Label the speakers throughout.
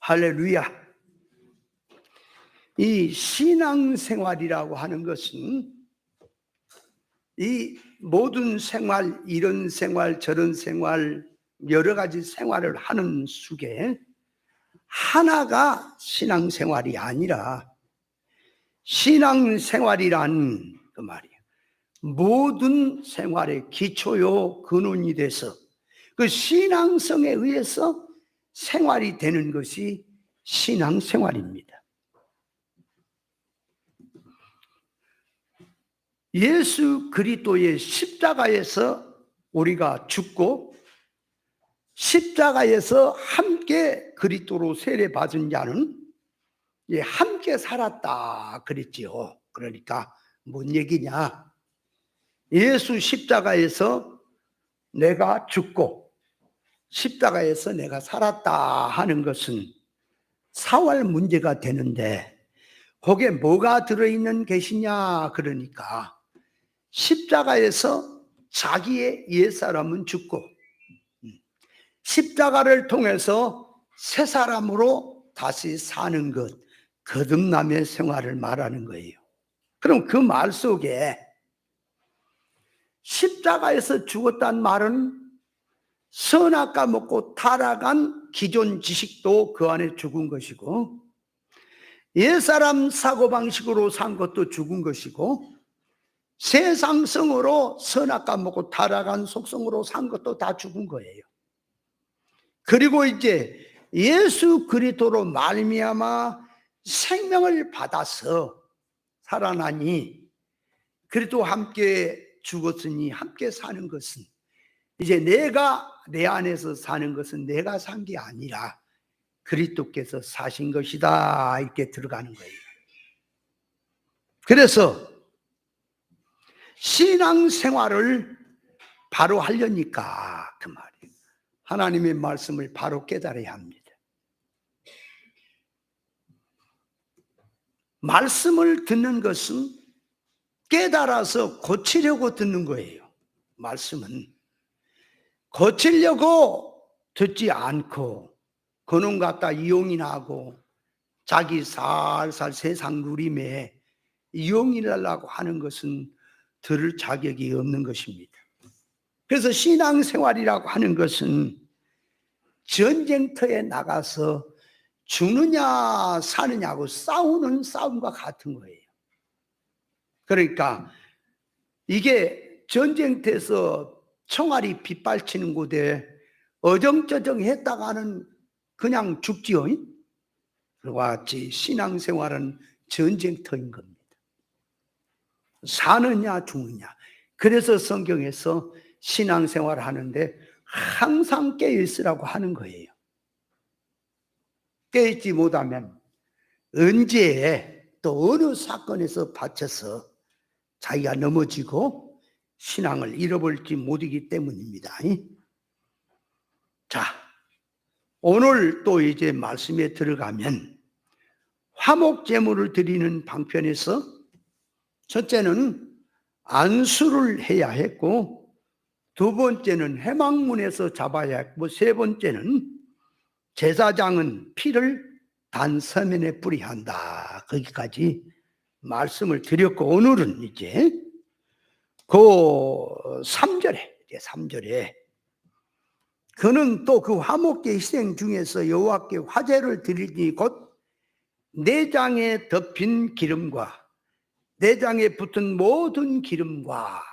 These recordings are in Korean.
Speaker 1: 할렐루야. 이 신앙생활이라고 하는 것은 이 모든 생활, 이런 생활, 저런 생활, 여러 가지 생활을 하는 속에 하나가 신앙생활이 아니라 신앙생활이란 그 말이에요. 모든 생활의 기초요 근원이 돼서 그 신앙성에 의해서 생활이 되는 것이 신앙생활입니다. 예수 그리스도의 십자가에서 우리가 죽고 십자가에서 함께 그리스도로 세례받은 자는 함께 살았다 그랬지요. 그러니까 뭔 얘기냐? 예수 십자가에서 내가 죽고 십자가에서 내가 살았다 하는 것은 사활 문제가 되는데 거기에 뭐가 들어있는 것이냐? 그러니까 십자가에서 자기의 옛사람은 죽고 십자가를 통해서 새 사람으로 다시 사는 것, 거듭남의 생활을 말하는 거예요. 그럼 그 말 속에 십자가에서 죽었다는 말은 선악과 먹고 타락한 기존 지식도 그 안에 죽은 것이고 옛사람 사고방식으로 산 것도 죽은 것이고 세상성으로 선악과 먹고 타락한 속성으로 산 것도 다 죽은 거예요. 그리고 이제 예수 그리스도로 말미암아 생명을 받아서 살아나니 그리스도와 함께 죽었으니 함께 사는 것은 이제 내가 내 안에서 사는 것은 내가 산 게 아니라 그리스도께서 사신 것이다 이렇게 들어가는 거예요. 그래서 신앙생활을 바로 하려니까 그 말이에요. 하나님의 말씀을 바로 깨달아야 합니다. 말씀을 듣는 것은 깨달아서 고치려고 듣는 거예요. 말씀은 고치려고 듣지 않고 그놈 갖다 이용이나 하고 자기 살살 세상 누림에 이용이라고 하는 것은 들을 자격이 없는 것입니다. 그래서 신앙생활이라고 하는 것은 전쟁터에 나가서 죽느냐 사느냐고 싸우는 싸움과 같은 거예요. 그러니까 이게 전쟁터에서 총알이 빗발치는 곳에 어정쩌정 했다가는 그냥 죽지요. 그와 같이 신앙생활은 전쟁터인 겁니다. 사느냐 죽느냐. 그래서 성경에서 신앙생활을 하는데 항상 깨어있으라고 하는 거예요. 깨어있지 못하면 언제 또 어느 사건에서 받쳐서 자기가 넘어지고 신앙을 잃어버릴지 못이기 때문입니다. 자, 오늘 또 이제 말씀에 들어가면 화목제물을 드리는 방편에서 첫째는 안수를 해야 했고 두 번째는 해망문에서 잡아야 했고 세 번째는 제사장은 피를 단서면에 뿌려야 한다. 거기까지 말씀을 드렸고 오늘은 이제 그 3절에 그는 또 그 화목제 희생 중에서 여호와께 화제를 드리니 곧 내장에 덮인 기름과 내장에 붙은 모든 기름과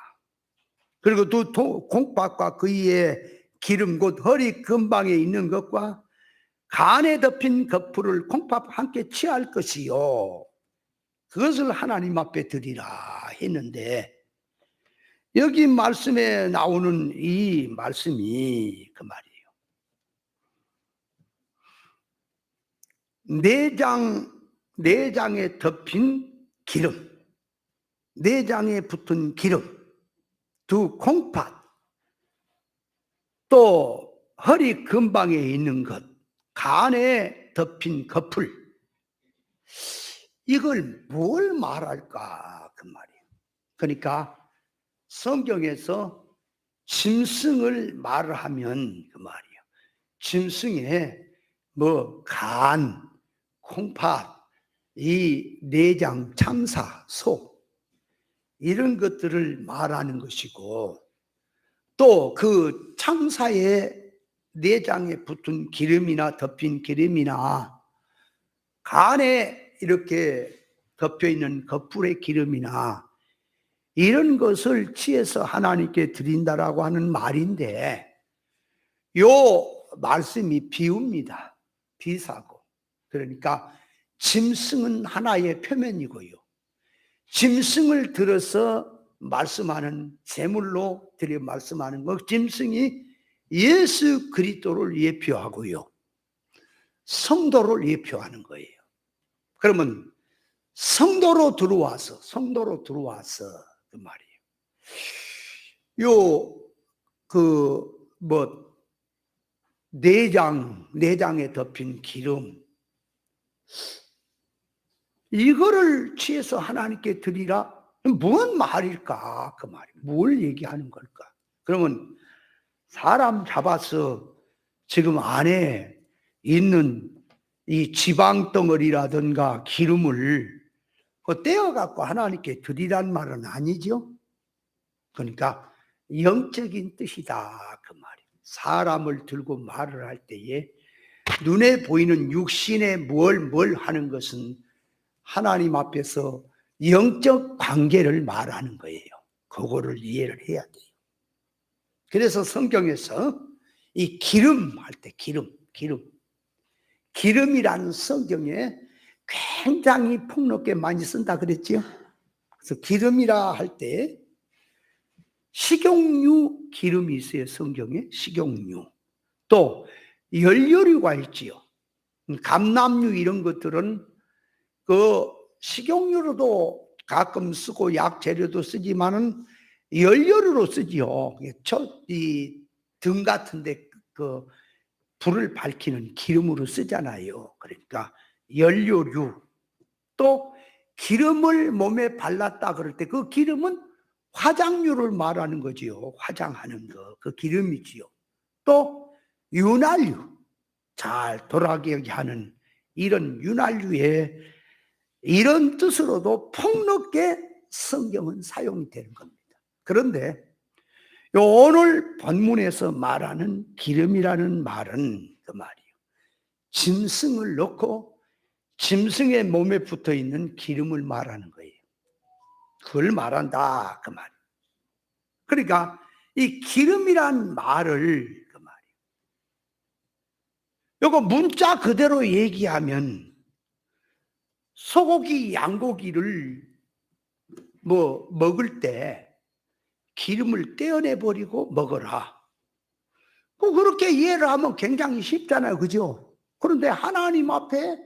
Speaker 1: 그리고 두 콩팥과 그 위에 기름 곧 허리 근방에 있는 것과 간에 덮인 거풀을 콩팥 함께 취할 것이요 그것을 하나님 앞에 드리라 했는데 여기 말씀에 나오는 이 말씀이 그 말이에요. 내장에 덮인 기름, 내장에 붙은 기름, 두 콩팥, 또 허리 근방에 있는 것, 간에 덮인 거풀. 이걸 뭘 말할까 그 말이에요. 그러니까 성경에서 짐승을 말을 하면 그 말이에요. 짐승에 간, 콩팥, 이 내장, 참사, 속 이런 것들을 말하는 것이고, 또 그 참사의 내장에 붙은 기름이나 덮인 기름이나 간에 이렇게 덮여 있는 겉불의 기름이나 이런 것을 취해서 하나님께 드린다라고 하는 말인데, 요 말씀이 비유입니다. 비사고. 그러니까 짐승은 하나의 표면이고요, 짐승을 들어서 말씀하는, 제물로 드려 말씀하는 것, 짐승이 예수 그리스도를 예표하고요, 성도를 예표하는 거예요. 그러면 성도로 들어와서 그 말이에요. 내장에 덮인 기름, 이거를 취해서 하나님께 드리라. 뭔 말일까? 그 말이 뭘 얘기하는 걸까? 그러면 사람 잡아서 지금 안에 있는 이 지방 덩어리라든가 기름을 떼어갖고 하나님께 드리란 말은 아니죠. 그러니까 영적인 뜻이다 그 말이에요. 사람을 들고 말을 할 때에 눈에 보이는 육신에 뭘 하는 것은 하나님 앞에서 영적 관계를 말하는 거예요. 그거를 이해를 해야 돼요. 그래서 성경에서 이 기름 할 때 기름이라는 성경에 굉장히 폭넓게 많이 쓴다 그랬지요. 그래서 기름이라 할 때 식용유 기름이 있어요. 성경에 식용유, 또 연료류가 있지요. 감람유 이런 것들은 그 식용유로도 가끔 쓰고 약 재료도 쓰지만은 연료로 쓰지요. 이 등 같은데 그 불을 밝히는 기름으로 쓰잖아요. 그러니까 연료류, 또 기름을 몸에 발랐다 그럴 때 그 기름은 화장유를 말하는 거지요. 화장하는 거, 그 기름이지요. 또 윤활유, 잘 돌아가게 하는 이런 윤활유에 이런 뜻으로도 폭넓게 성경은 사용이 되는 겁니다. 그런데 오늘 본문에서 말하는 기름이라는 말은 그 말이에요. 짐승을 넣고 짐승의 몸에 붙어 있는 기름을 말하는 거예요. 그걸 말한다 그 말이에요. 그러니까 이 기름이란 말을 그 말이에요. 이거 문자 그대로 얘기하면 소고기, 양고기를 먹을 때 기름을 떼어내 버리고 먹어라. 그렇게 이해를 하면 굉장히 쉽잖아요. 그죠? 그런데 하나님 앞에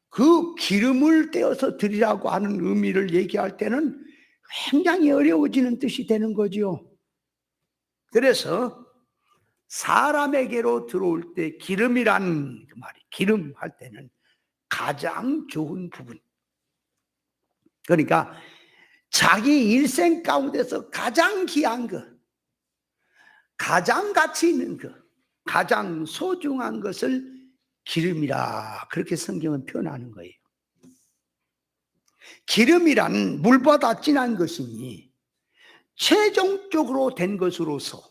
Speaker 1: 그 기름을 떼어서 드리라고 하는 의미를 얘기할 때는 굉장히 어려워지는 뜻이 되는 거죠. 그래서 사람에게로 들어올 때 기름이란 그 말이, 기름 할 때는 가장 좋은 부분, 그러니까 자기 일생 가운데서 가장 귀한 것, 가장 가치 있는 것, 가장 소중한 것을 기름이라 그렇게 성경은 표현하는 거예요. 기름이란 물보다 진한 것이니 최종적으로 된 것으로서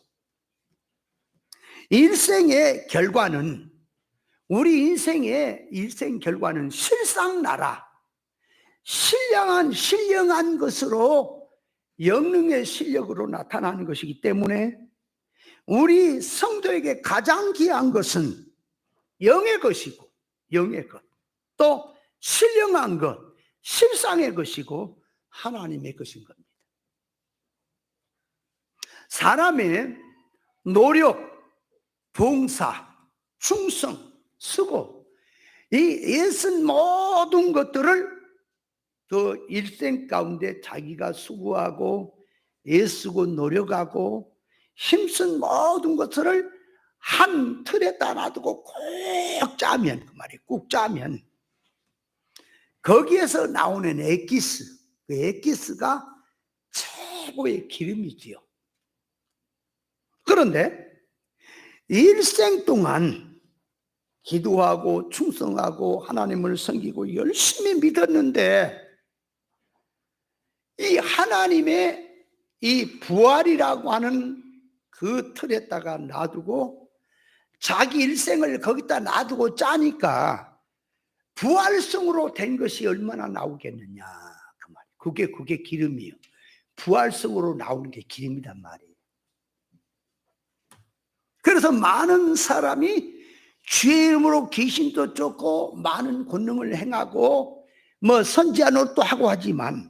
Speaker 1: 일생의 결과는, 우리 인생의 일생 결과는 실상나라, 신령한 것으로 영능의 실력으로 나타나는 것이기 때문에 우리 성도에게 가장 귀한 것은 영의 것이고, 영의 것, 또 신령한 것, 실상의 것이고 하나님의 것인 겁니다. 사람의 노력, 봉사, 충성, 수고, 이 애쓴 모든 것들을 그 일생 가운데 자기가 수고하고 애쓰고 노력하고 힘쓴 모든 것들을 한 틀에다 놔두고 꼭 짜면, 그 말이 꼭 짜면 거기에서 나오는 엑기스, 그 엑기스가 최고의 기름이지요. 그런데 일생 동안 기도하고 충성하고 하나님을 섬기고 열심히 믿었는데 이 하나님의 이 부활이라고 하는 그 틀에다가 놔두고 자기 일생을 거기다 놔두고 짜니까 부활성으로 된 것이 얼마나 나오겠느냐 그 말이에요. 그게 기름이에요. 부활성으로 나오는 게 기름이란 말이에요. 그래서 많은 사람이 주의 이름으로 귀신도 쫓고 많은 권능을 행하고 뭐 선지자 노릇도 하고 하지만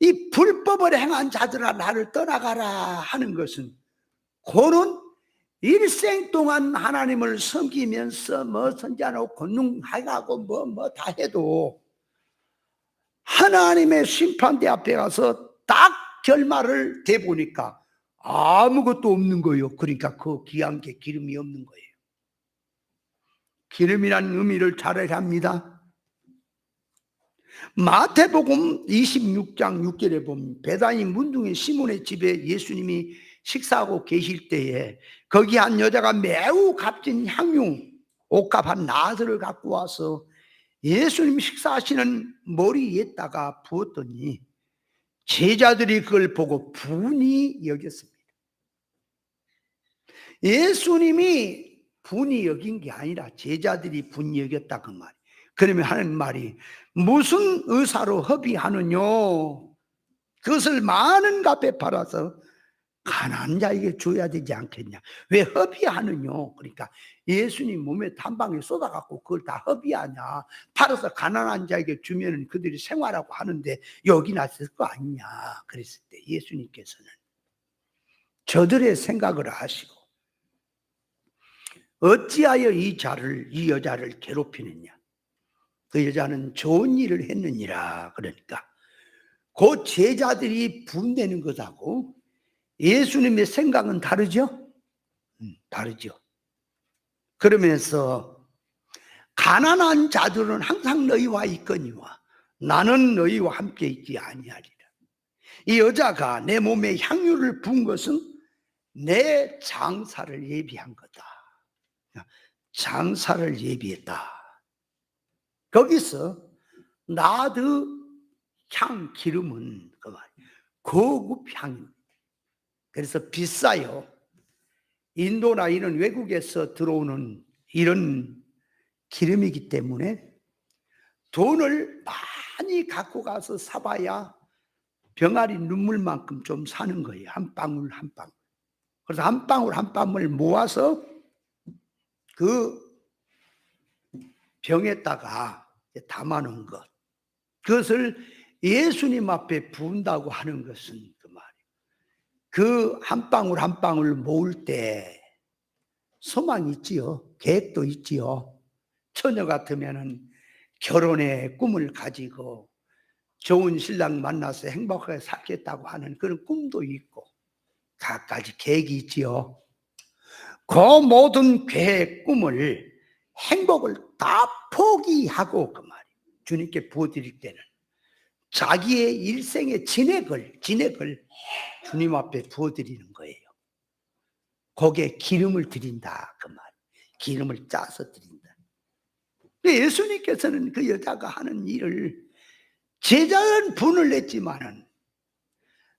Speaker 1: 이 불법을 행한 자들아 나를 떠나가라 하는 것은 그는 일생 동안 하나님을 섬기면서 뭐 선지자 노릇 권능하고 뭐 다 해도 하나님의 심판대 앞에 가서 딱 결말을 대보니까 아무것도 없는 거예요. 그러니까 그 귀한 게 기름이 없는 거예요. 기름이라는 의미를 잘 알아야 합니다. 마태복음 26장 6절에 보면 베다니 문둥의 시몬의 집에 예수님이 식사하고 계실 때에 거기 한 여자가 매우 값진 향유 옷값 한 나스를 갖고 와서 예수님 식사하시는 머리 위에다가 부었더니 제자들이 그걸 보고 분이 여겼습니다. 예수님이 분이 여긴 게 아니라 제자들이 분이 여겼다 그 말이에요. 그러면 하는 말이 무슨 의사로 협의하느냐? 그것을 많은 값에 팔아서 가난한 자에게 줘야 되지 않겠냐? 왜 협의하느냐? 그러니까 예수님 몸에 한 방에 쏟아갖고 그걸 다 협의하냐? 팔아서 가난한 자에게 주면은 그들이 생활하고 하는데 여기 났을 거 아니냐? 그랬을 때 예수님께서는 저들의 생각을 아시고 어찌하여 이 여자를 괴롭히느냐? 그 여자는 좋은 일을 했느니라. 그러니까 그 제자들이 분내는 것하고 예수님의 생각은 다르죠? 다르죠. 그러면서 가난한 자들은 항상 너희와 있거니와 나는 너희와 함께 있지 아니하리라. 이 여자가 내 몸에 향유를 부은 것은 내 장사를 예비한 거다. 장사를 예비했다. 거기서 나드 향 기름은 그 말 고급 향입니다. 그래서 비싸요. 인도나 이런 외국에서 들어오는 이런 기름이기 때문에 돈을 많이 갖고 가서 사봐야 병아리 눈물만큼 좀 사는 거예요. 한 방울 한 방울. 그래서 한 방울 한 방울 모아서 그 병에다가 담아놓은 것, 그것을 예수님 앞에 부은다고 하는 것은 그 말이에요. 그 한 방울 한 방울 모을 때 소망이 있지요. 계획도 있지요. 처녀 같으면은 결혼의 꿈을 가지고 좋은 신랑 만나서 행복하게 살겠다고 하는 그런 꿈도 있고 각가지 계획이 있지요. 그 모든 계획, 꿈을, 행복을 다 포기하고 그 말이에요. 주님께 부어드릴 때는 자기의 일생의 진액을 주님 앞에 부어드리는 거예요. 거기에 기름을 드린다 그 말이에요. 기름을 짜서 드린다. 예수님께서는 그 여자가 하는 일을 제자는 분을 냈지만은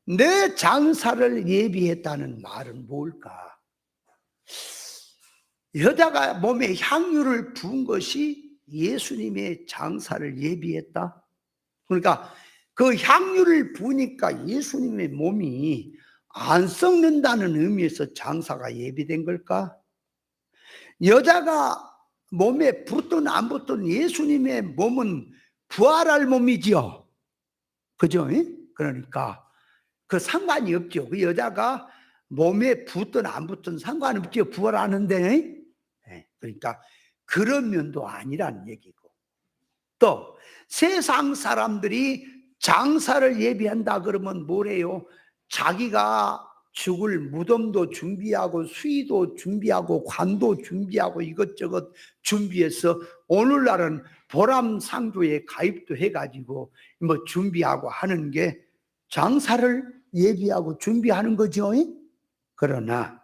Speaker 1: 내 장사를 예비했다는 말은 뭘까? 여자가 몸에 향유를 부은 것이 예수님의 장사를 예비했다. 그러니까 그 향유를 부으니까 예수님의 몸이 안 썩는다는 의미에서 장사가 예비된 걸까? 여자가 몸에 붙든 안 붙든 예수님의 몸은 부활할 몸이지요. 그죠? 그러니까 그 상관이 없죠. 그 여자가 몸에 붙든 안 붙든 상관없죠. 부활하는데. 그러니까 그런 면도 아니라는 얘기고, 또 세상 사람들이 장사를 예비한다 그러면 뭐래요? 자기가 죽을 무덤도 준비하고 수의도 준비하고 관도 준비하고 이것저것 준비해서 오늘날은 보람상조에 가입도 해가지고 뭐 준비하고 하는 게 장사를 예비하고 준비하는 거죠. 그러나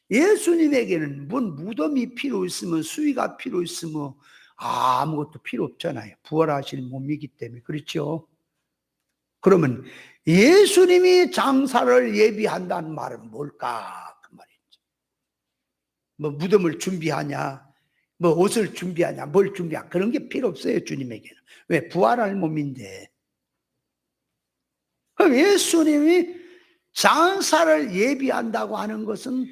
Speaker 1: 예수님에게는 무덤이 필요 있으면, 수위가 필요 있으면 아무것도 필요 없잖아요. 부활하실 몸이기 때문에. 그렇죠? 그러면 예수님이 장사를 예비한다는 말은 뭘까? 그 말이죠. 뭐 무덤을 준비하냐, 뭐 옷을 준비하냐, 뭘 준비하냐, 그런 게 필요 없어요, 주님에게는. 왜? 부활할 몸인데. 그럼 예수님이 장사를 예비한다고 하는 것은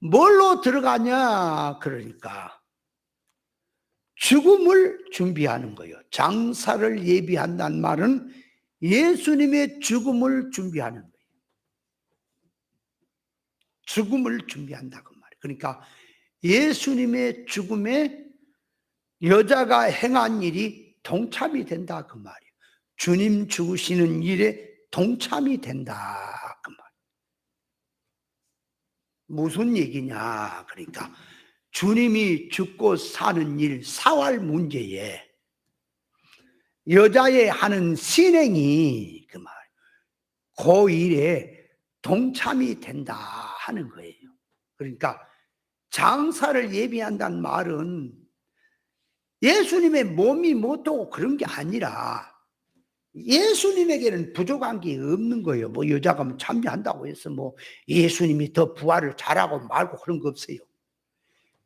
Speaker 1: 뭘로 들어가냐? 그러니까 죽음을 준비하는 거예요. 장사를 예비한다는 말은 예수님의 죽음을 준비하는 거예요. 죽음을 준비한다고 말이에요. 그러니까 예수님의 죽음에 여자가 행한 일이 동참이 된다 그 말이에요. 주님 죽으시는 일에 동참이 된다 그 말이에요. 무슨 얘기냐? 그러니까 주님이 죽고 사는 일, 사활 문제에 여자의 하는 신행이 그 말, 그 일에 동참이 된다 하는 거예요. 그러니까 장사를 예비한다는 말은 예수님의 몸이 못하고 그런 게 아니라 예수님에게는 부족한 게 없는 거예요. 뭐 여자가 뭐 참여한다고 해서 뭐 예수님이 더 부활을 잘하고 말고 그런 거 없어요.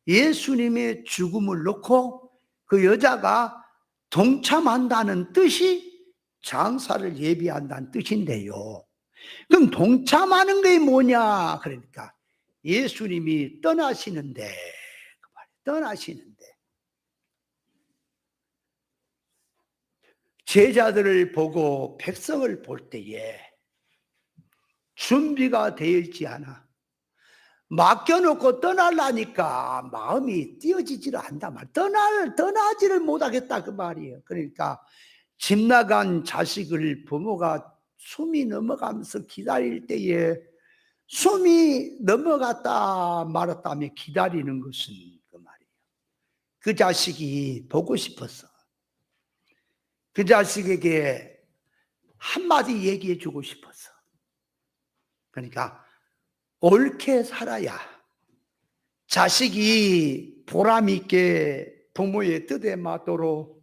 Speaker 1: 예수님의 죽음을 놓고 그 여자가 동참한다는 뜻이 장사를 예비한다는 뜻인데요. 그럼 동참하는 게 뭐냐? 그러니까 예수님이 떠나시는데, 떠나시는데 제자들을 보고 백성을 볼 때에 준비가 되어 있지 않아. 맡겨놓고 떠나려니까 마음이 띄어지지를 않다 말. 떠나지를 못하겠다 그 말이에요. 그러니까 집 나간 자식을 부모가 숨이 넘어가면서 기다릴 때에 숨이 넘어갔다 말았다며 기다리는 것은 그 말이에요. 그 자식이 보고 싶었어. 그 자식에게 한마디 얘기해 주고 싶었어. 그러니까 옳게 살아야 자식이 보람 있게 부모의 뜻에 맞도록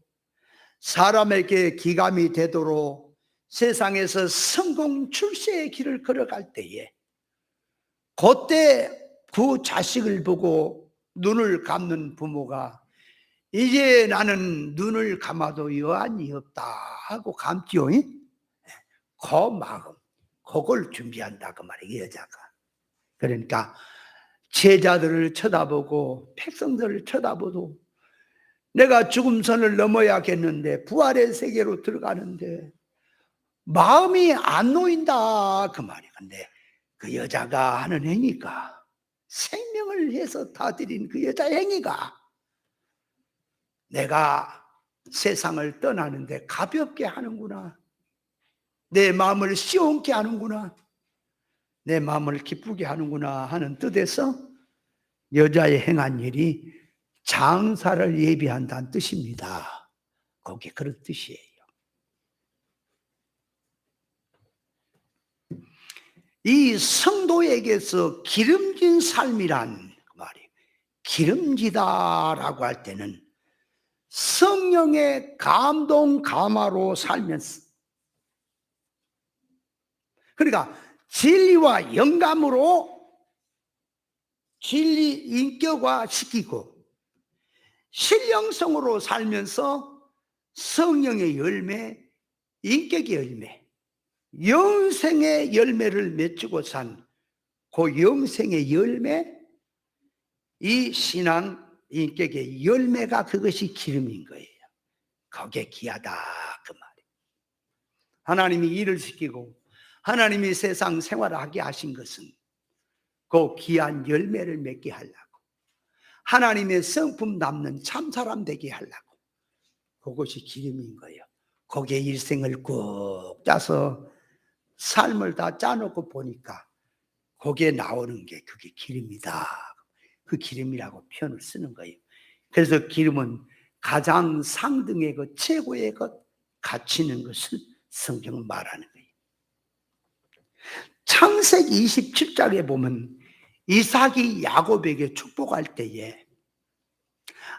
Speaker 1: 사람에게 기감이 되도록 세상에서 성공 출세의 길을 걸어갈 때에 그때 그 자식을 보고 눈을 감는 부모가 이제 나는 눈을 감아도 여한이 없다 하고 감지요. 그 마음, 그걸 준비한다 그 말이에요, 여자가. 그러니까 제자들을 쳐다보고 백성들을 쳐다보도 내가 죽음선을 넘어야겠는데 부활의 세계로 들어가는데 마음이 안 놓인다 그 말이에요. 근데 그 여자가 하는 행위가, 생명을 해서 다 드린 그 여자 행위가 내가 세상을 떠나는데 가볍게 하는구나, 내 마음을 시원케 하는구나, 내 마음을 기쁘게 하는구나 하는 뜻에서 여자의 행한 일이 장사를 예비한다는 뜻입니다. 그게 그런 뜻이에요. 이 성도에게서 기름진 삶이란 말이에요. 기름지다라고 할 때는 성령의 감동 감화로 살면서, 그러니까 진리와 영감으로 진리 인격화 시키고 신령성으로 살면서 성령의 열매, 인격의 열매, 영생의 열매를 맺고 산 그 영생의 열매, 이 신앙 인격의 열매가 그것이 기름인 거예요. 그게 귀하다 그 말이에요. 하나님이 일을 시키고 하나님이 세상 생활을 하게 하신 것은 그 귀한 열매를 맺게 하려고, 하나님의 성품 남는 참사람 되게 하려고, 그것이 기름인 거예요. 거기에 일생을 꾹 짜서 삶을 다 짜놓고 보니까 거기에 나오는 게 그게 기름이다. 그 기름이라고 표현을 쓰는 거예요. 그래서 기름은 가장 상등의 것, 최고의 것, 가치 있는 것을 성경은 말하는 거예요. 창세기 27장에 보면 이삭이 야곱에게 축복할 때에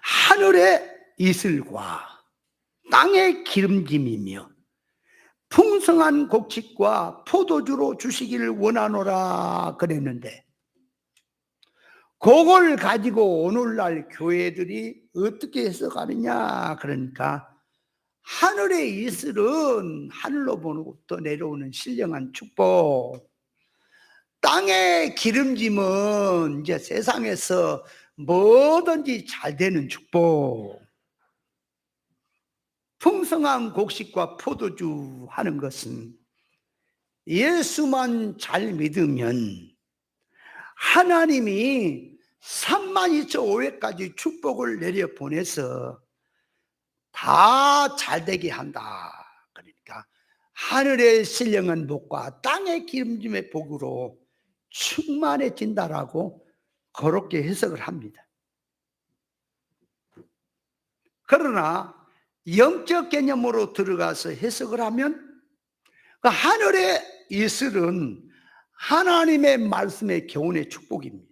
Speaker 1: 하늘의 이슬과 땅의 기름짐이며 풍성한 곡식과 포도주로 주시기를 원하노라 그랬는데, 그걸 가지고 오늘날 교회들이 어떻게 해석하느냐 그러니까, 하늘의 이슬은 하늘로부터 내려오는 신령한 축복, 땅의 기름짐은 이제 세상에서 뭐든지 잘 되는 축복, 풍성한 곡식과 포도주 하는 것은 예수만 잘 믿으면 하나님이 32,500가지 축복을 내려보내서 다 잘되게 한다. 그러니까 하늘의 신령한 복과 땅의 기름짐의 복으로 충만해진다라고 그렇게 해석을 합니다. 그러나 영적 개념으로 들어가서 해석을 하면 그 하늘의 이슬은 하나님의 말씀의 교훈의 축복입니다.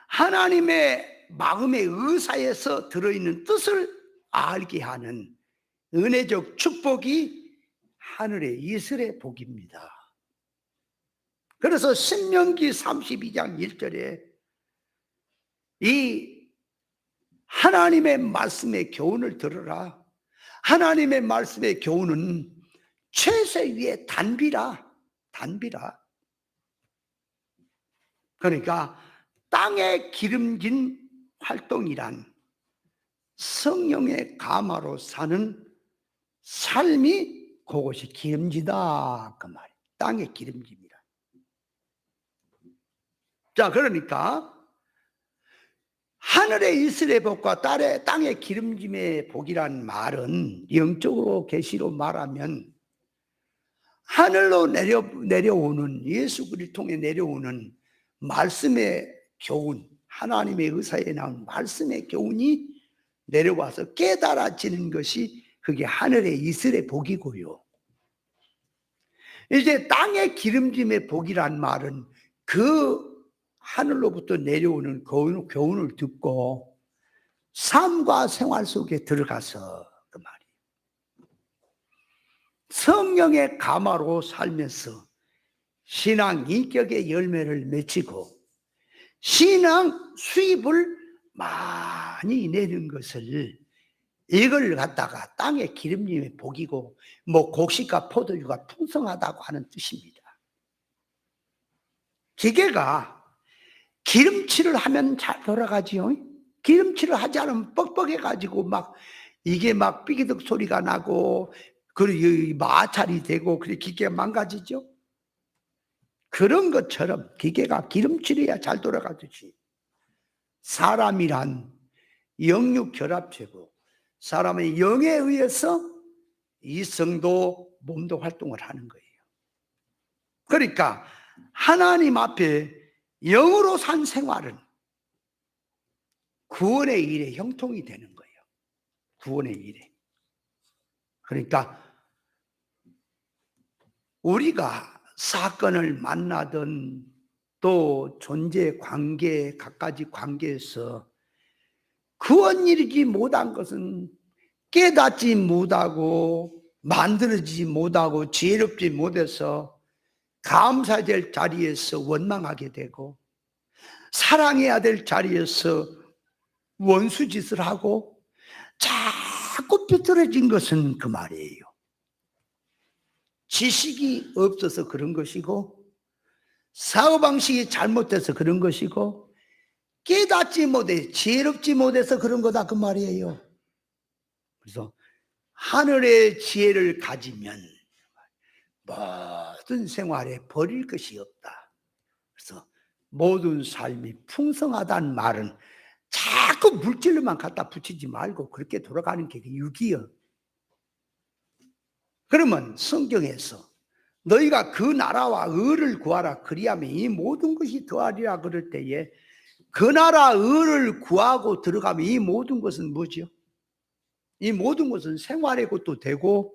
Speaker 1: 하나님의 마음의 의사에서 들어있는 뜻을 알게 하는 은혜적 축복이 하늘의 이슬의 복입니다. 그래서 신명기 32장 1절에 이 하나님의 말씀의 교훈을 들으라. 하나님의 말씀의 교훈은 채쇠 위에 단비라. 그러니까 땅에 기름진 활동이란 성령의 감화로 사는 삶이 그것이 기름지다 그 말이에요. 땅의 기름짐이라. 자, 그러니까 하늘의 이슬의 복과 땅의 기름짐의 복이란 말은 영적으로 계시로 말하면 하늘로 내려오는, 예수 그리스도를 통해 내려오는 말씀의 교훈, 하나님의 의사에 나온 말씀의 교훈이 내려와서 깨달아지는 것이 그게 하늘의 이슬의 복이고요. 이제 땅의 기름짐의 복이란 말은 그 하늘로부터 내려오는 교훈을 듣고 삶과 생활 속에 들어가서 그 말이에요. 성령의 감화로 살면서 신앙 인격의 열매를 맺히고 신앙 수입을 많이 내는 것을, 이걸 갖다가 땅의 기름짐의 복이고 뭐 곡식과 포도주가 풍성하다고 하는 뜻입니다. 기계가 기름칠을 하면 잘 돌아가지요. 기름칠을 하지 않으면 뻑뻑해가지고 이게 삐기덕 소리가 나고, 그리고 마찰이 되고, 그래 기계가 망가지죠. 그런 것처럼 기계가 기름칠해야 잘 돌아가듯이 사람이란 영육 결합체고, 사람의 영에 의해서 이성도 몸도 활동을 하는 거예요. 그러니까 하나님 앞에 영으로 산 생활은 구원의 일에 형통이 되는 거예요. 구원의 일에. 그러니까 우리가 사건을 만나든 또 존재 관계, 갖가지 관계에서 구원 이루지 못한 것은 깨닫지 못하고 만들어지지 못하고 지혜롭지 못해서 감사해야 될 자리에서 원망하게 되고, 사랑해야 될 자리에서 원수짓을 하고 자꾸 삐뚤어진 것은 그 말이에요. 지식이 없어서 그런 것이고, 사고방식이 잘못돼서 그런 것이고, 깨닫지 못해 지혜롭지 못해서 그런 거다 그 말이에요. 그래서 하늘의 지혜를 가지면 모든 생활에 버릴 것이 없다. 그래서 모든 삶이 풍성하다는 말은 자꾸 물질로만 갖다 붙이지 말고 그렇게 돌아가는 게 유기여. 그러면 성경에서 너희가 그 나라와 의를 구하라 그리하면 이 모든 것이 더하리라 그럴 때에, 그 나라 의를 구하고 들어가면 이 모든 것은 뭐죠? 이 모든 것은 생활의 것도 되고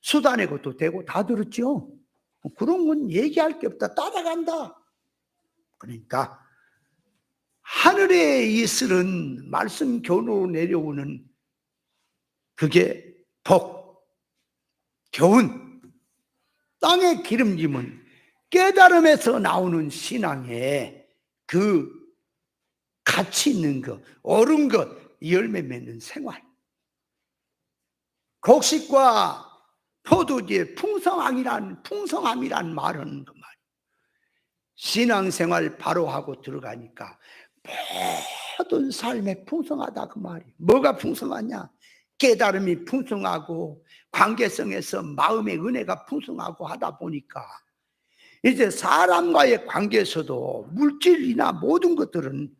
Speaker 1: 수단의 것도 되고 다 들었죠. 그런 건 얘기할 게 없다. 따라간다. 그러니까 하늘의 이슬은 말씀 교훈으로 내려오는 그게 복, 교훈. 땅의 기름짐은 깨달음에서 나오는 신앙의 그 가치 있는 것, 옳은 것, 열매 맺는 생활. 곡식과 포도주의 풍성함이란 말은 그 말. 신앙생활 바로 하고 들어가니까 모든 삶에 풍성하다 그 말이. 뭐가 풍성하냐? 깨달음이 풍성하고 관계성에서 마음의 은혜가 풍성하고 하다 보니까 이제 사람과의 관계에서도 물질이나 모든 것들은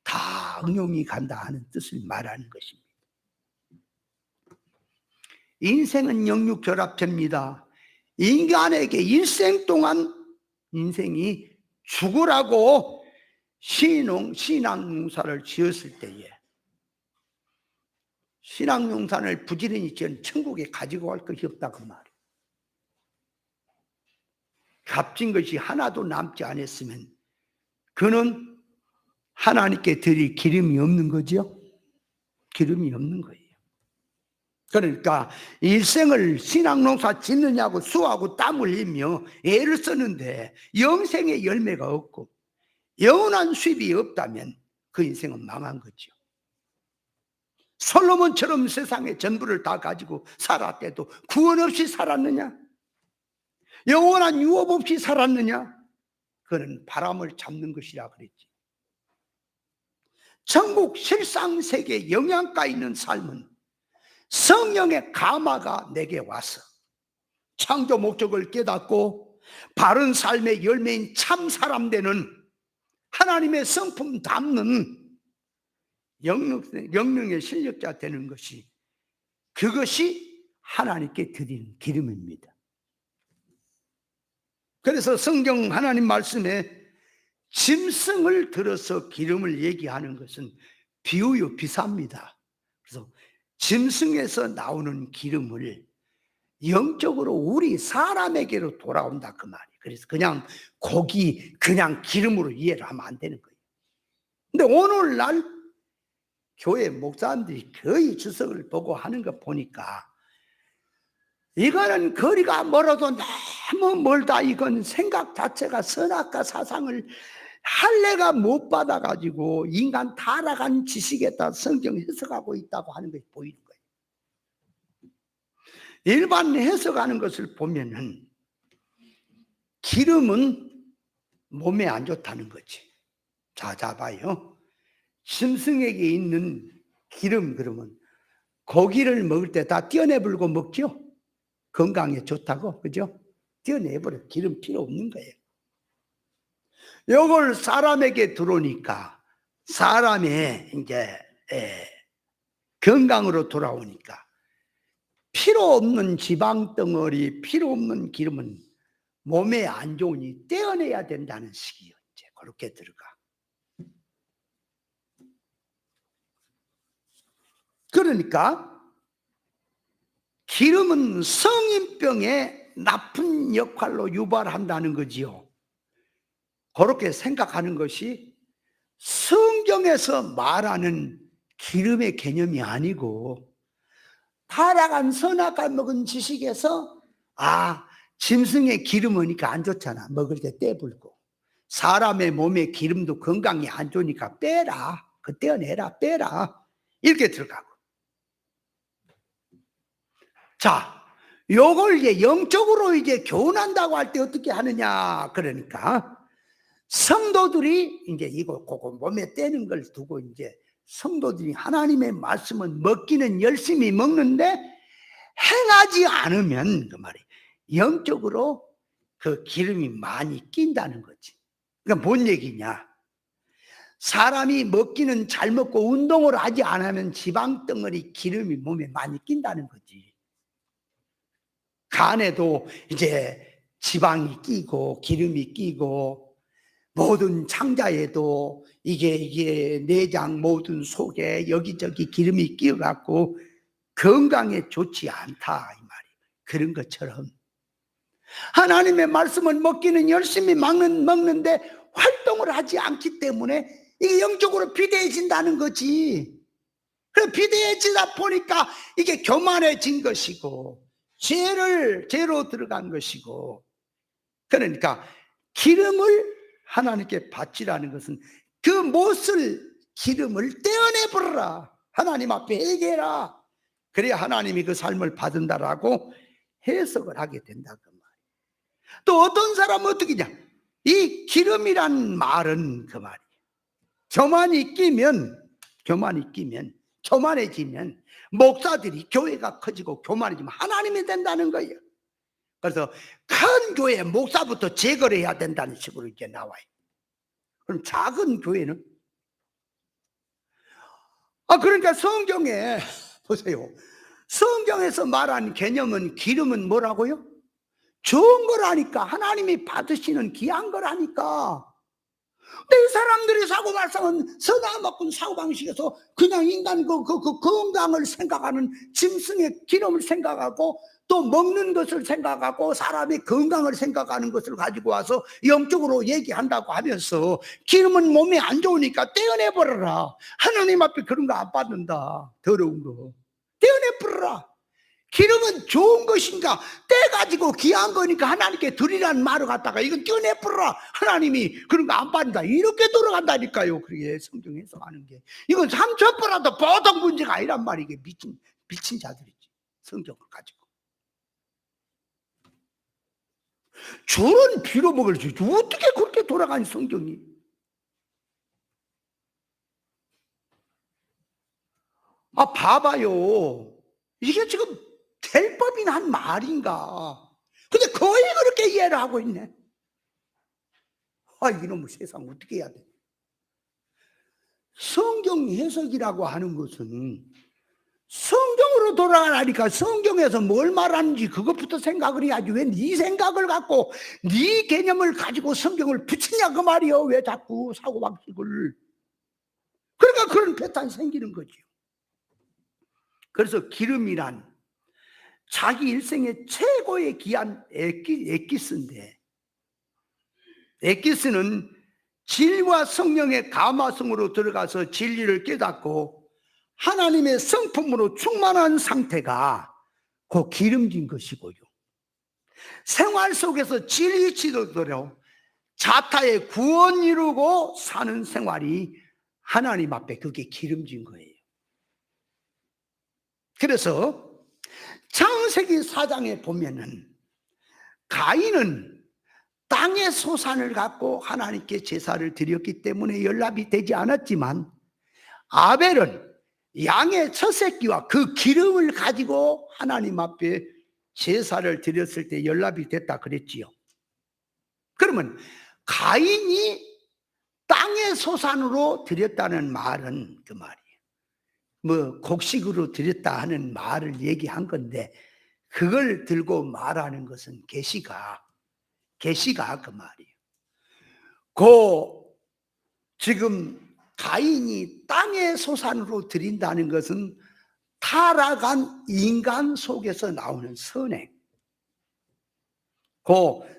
Speaker 1: 다 응용이 간다 하는 뜻을 말하는 것입니다. 인생은 영육결합체입니다. 인간에게 일생 동안 인생이 죽으라고 신앙용사를 지었을 때에 신앙용사를 부지런히 지은 천국에 가지고 갈 것이 없다 그 말이에요. 값진 것이 하나도 남지 않았으면 그는 하나님께 드릴 기름이 없는 거죠. 기름이 없는 거예요. 그러니까 일생을 신앙농사 짓느냐고 수하고 땀 흘리며 애를 쓰는데 영생의 열매가 없고 영원한 수입이 없다면 그 인생은 망한 거죠. 솔로몬처럼 세상의 전부를 다 가지고 살았대도 구원 없이 살았느냐? 영원한 유업 없이 살았느냐? 그는 바람을 잡는 것이라 그랬지. 천국 실상세계 영양가 있는 삶은 성령의 감화가 내게 와서 창조 목적을 깨닫고 바른 삶의 열매인 참 사람 되는 하나님의 성품 담는 영능의 실력자 되는 것이, 그것이 하나님께 드리는 기름입니다. 그래서 성경 하나님 말씀에 짐승을 들어서 기름을 얘기하는 것은 비유요 비사입니다. 그래서 짐승에서 나오는 기름을 영적으로 우리 사람에게로 돌아온다 그 말이에요. 그래서 그냥 고기, 그냥 기름으로 이해를 하면 안 되는 거예요. 근데 오늘날 교회 목사님들이 거의 주석을 보고 하는 거 보니까 이거는 거리가 멀어도 너무 멀다. 이건 생각 자체가 선악과 사상을 할례가 못 받아가지고 인간 타락한 지식에다 성경 해석하고 있다고 하는 것이 보이는 거예요. 일반 해석하는 것을 보면은 기름은 몸에 안 좋다는 거지. 자 봐요. 짐승에게 있는 기름, 그러면 고기를 먹을 때 다 떼어내버리고 먹죠. 건강에 좋다고, 그죠? 떼어내버려. 기름 필요 없는 거예요. 이걸 사람에게 들어오니까 사람의 이제 건강으로 돌아오니까 필요 없는 지방 덩어리, 필요 없는 기름은 몸에 안 좋으니 떼어내야 된다는 식이요. 이제 그렇게 들어가. 그러니까 기름은 성인병의 나쁜 역할로 유발한다는 거지요. 그렇게 생각하는 것이 성경에서 말하는 기름의 개념이 아니고 타락한 선악과 먹은 지식에서 짐승의 기름 오니까 안 좋잖아. 먹을 때 떼불고. 사람의 몸에 기름도 건강이 안 좋으니까 빼라. 그 떼어내라. 빼라. 이렇게 들어가고. 자, 요걸 이제 영적으로 이제 교훈한다고 할 때 어떻게 하느냐. 그러니까 성도들이 이제 그거 몸에 떼는 걸 두고 이제 성도들이 하나님의 말씀은 먹기는 열심히 먹는데 행하지 않으면 그 말이 영적으로 그 기름이 많이 낀다는 거지. 그러니까 뭔 얘기냐? 사람이 먹기는 잘 먹고 운동을 하지 않으면 지방 덩어리 기름이 몸에 많이 낀다는 거지. 간에도 이제 지방이 끼고 기름이 끼고 모든 창자에도 이게 내장 모든 속에 여기저기 기름이 끼어갖고 건강에 좋지 않다 이 말이에요. 그런 것처럼 하나님의 말씀을 먹기는 열심히 먹는데 활동을 하지 않기 때문에 이게 영적으로 비대해진다는 거지. 그래, 비대해지다 보니까 이게 교만해진 것이고 죄로 들어간 것이고, 그러니까 기름을 하나님께 바치라는 것은 그 못을 기름을 떼어내버려라, 하나님 앞에 회개해라, 그래야 하나님이 그 삶을 받는다라고 해석을 하게 된다 그 말이에요. 또 어떤 사람은 어떻게 냐, 이 기름이란 말은 그 말이에요, 교만해지면 목사들이, 교회가 커지고 교만해지면 하나님이 된다는 거예요. 그래서 큰 교회 목사부터 제거를 해야 된다는 식으로 이제 나와요. 그럼 작은 교회는? 그러니까 성경에 보세요. 성경에서 말하는 개념은, 기름은 뭐라고요? 좋은 거라니까. 하나님이 받으시는 귀한 거라니까. 근데 이 사람들이 사고발상은 서나먹은 사고방식에서 그냥 인간 그 건강을 생각하는, 짐승의 기름을 생각하고 또 먹는 것을 생각하고 사람의 건강을 생각하는 것을 가지고 와서 영적으로 얘기한다고 하면서, 기름은 몸에 안 좋으니까 떼어내버려라, 하나님 앞에 그런 거 안 받는다, 더러운 거 떼어내버려라. 기름은 좋은 것인가, 떼가지고 귀한 거니까 하나님께 드리라는 말을 갖다가 이건 떼어내버려라, 하나님이 그런 거 안 받는다, 이렇게 돌아간다니까요. 그게 성경 해석하는 게, 이건 삼천포라도 보통 문제가 아니란 말이에요. 이게 미친 자들이지, 성경을 가지고. 저런 빌어먹을 수 어떻게 그렇게 돌아가니 성경이. 봐봐요, 이게 지금 될 법인 한 말인가. 근데 거의 그렇게 이해를 하고 있네. 이놈의 세상 어떻게 해야 돼. 성경 해석이라고 하는 것은 성경으로 돌아가라니까. 성경에서 뭘 말하는지 그것부터 생각을 해야지. 왜 네 생각을 갖고 네 개념을 가지고 성경을 붙이냐 그 말이요. 왜 자꾸 사고방식을. 그러니까 그런 패턴이 생기는 거지요. 그래서 기름이란 자기 일생의 최고의 귀한 엑기스인데, 엑기스는 진리와 성령의 감화성으로 들어가서 진리를 깨닫고 하나님의 성품으로 충만한 상태가 그 기름진 것이고요. 생활 속에서 진리 지도대로 자타의 구원 이루고 사는 생활이 하나님 앞에 그게 기름진 거예요. 그래서 창세기 4장에 보면은 가인은 땅의 소산을 갖고 하나님께 제사를 드렸기 때문에 연락이 되지 않았지만, 아벨은 양의 첫 새끼와 그 기름을 가지고 하나님 앞에 제사를 드렸을 때 연락이 됐다 그랬지요. 그러면 가인이 땅의 소산으로 드렸다는 말은 그 말이에요. 곡식으로 드렸다 하는 말을 얘기한 건데, 그걸 들고 말하는 것은 계시가 그 말이에요. 지금 가인이 땅의 소산으로 드린다는 것은 타락한 인간 속에서 나오는 선행,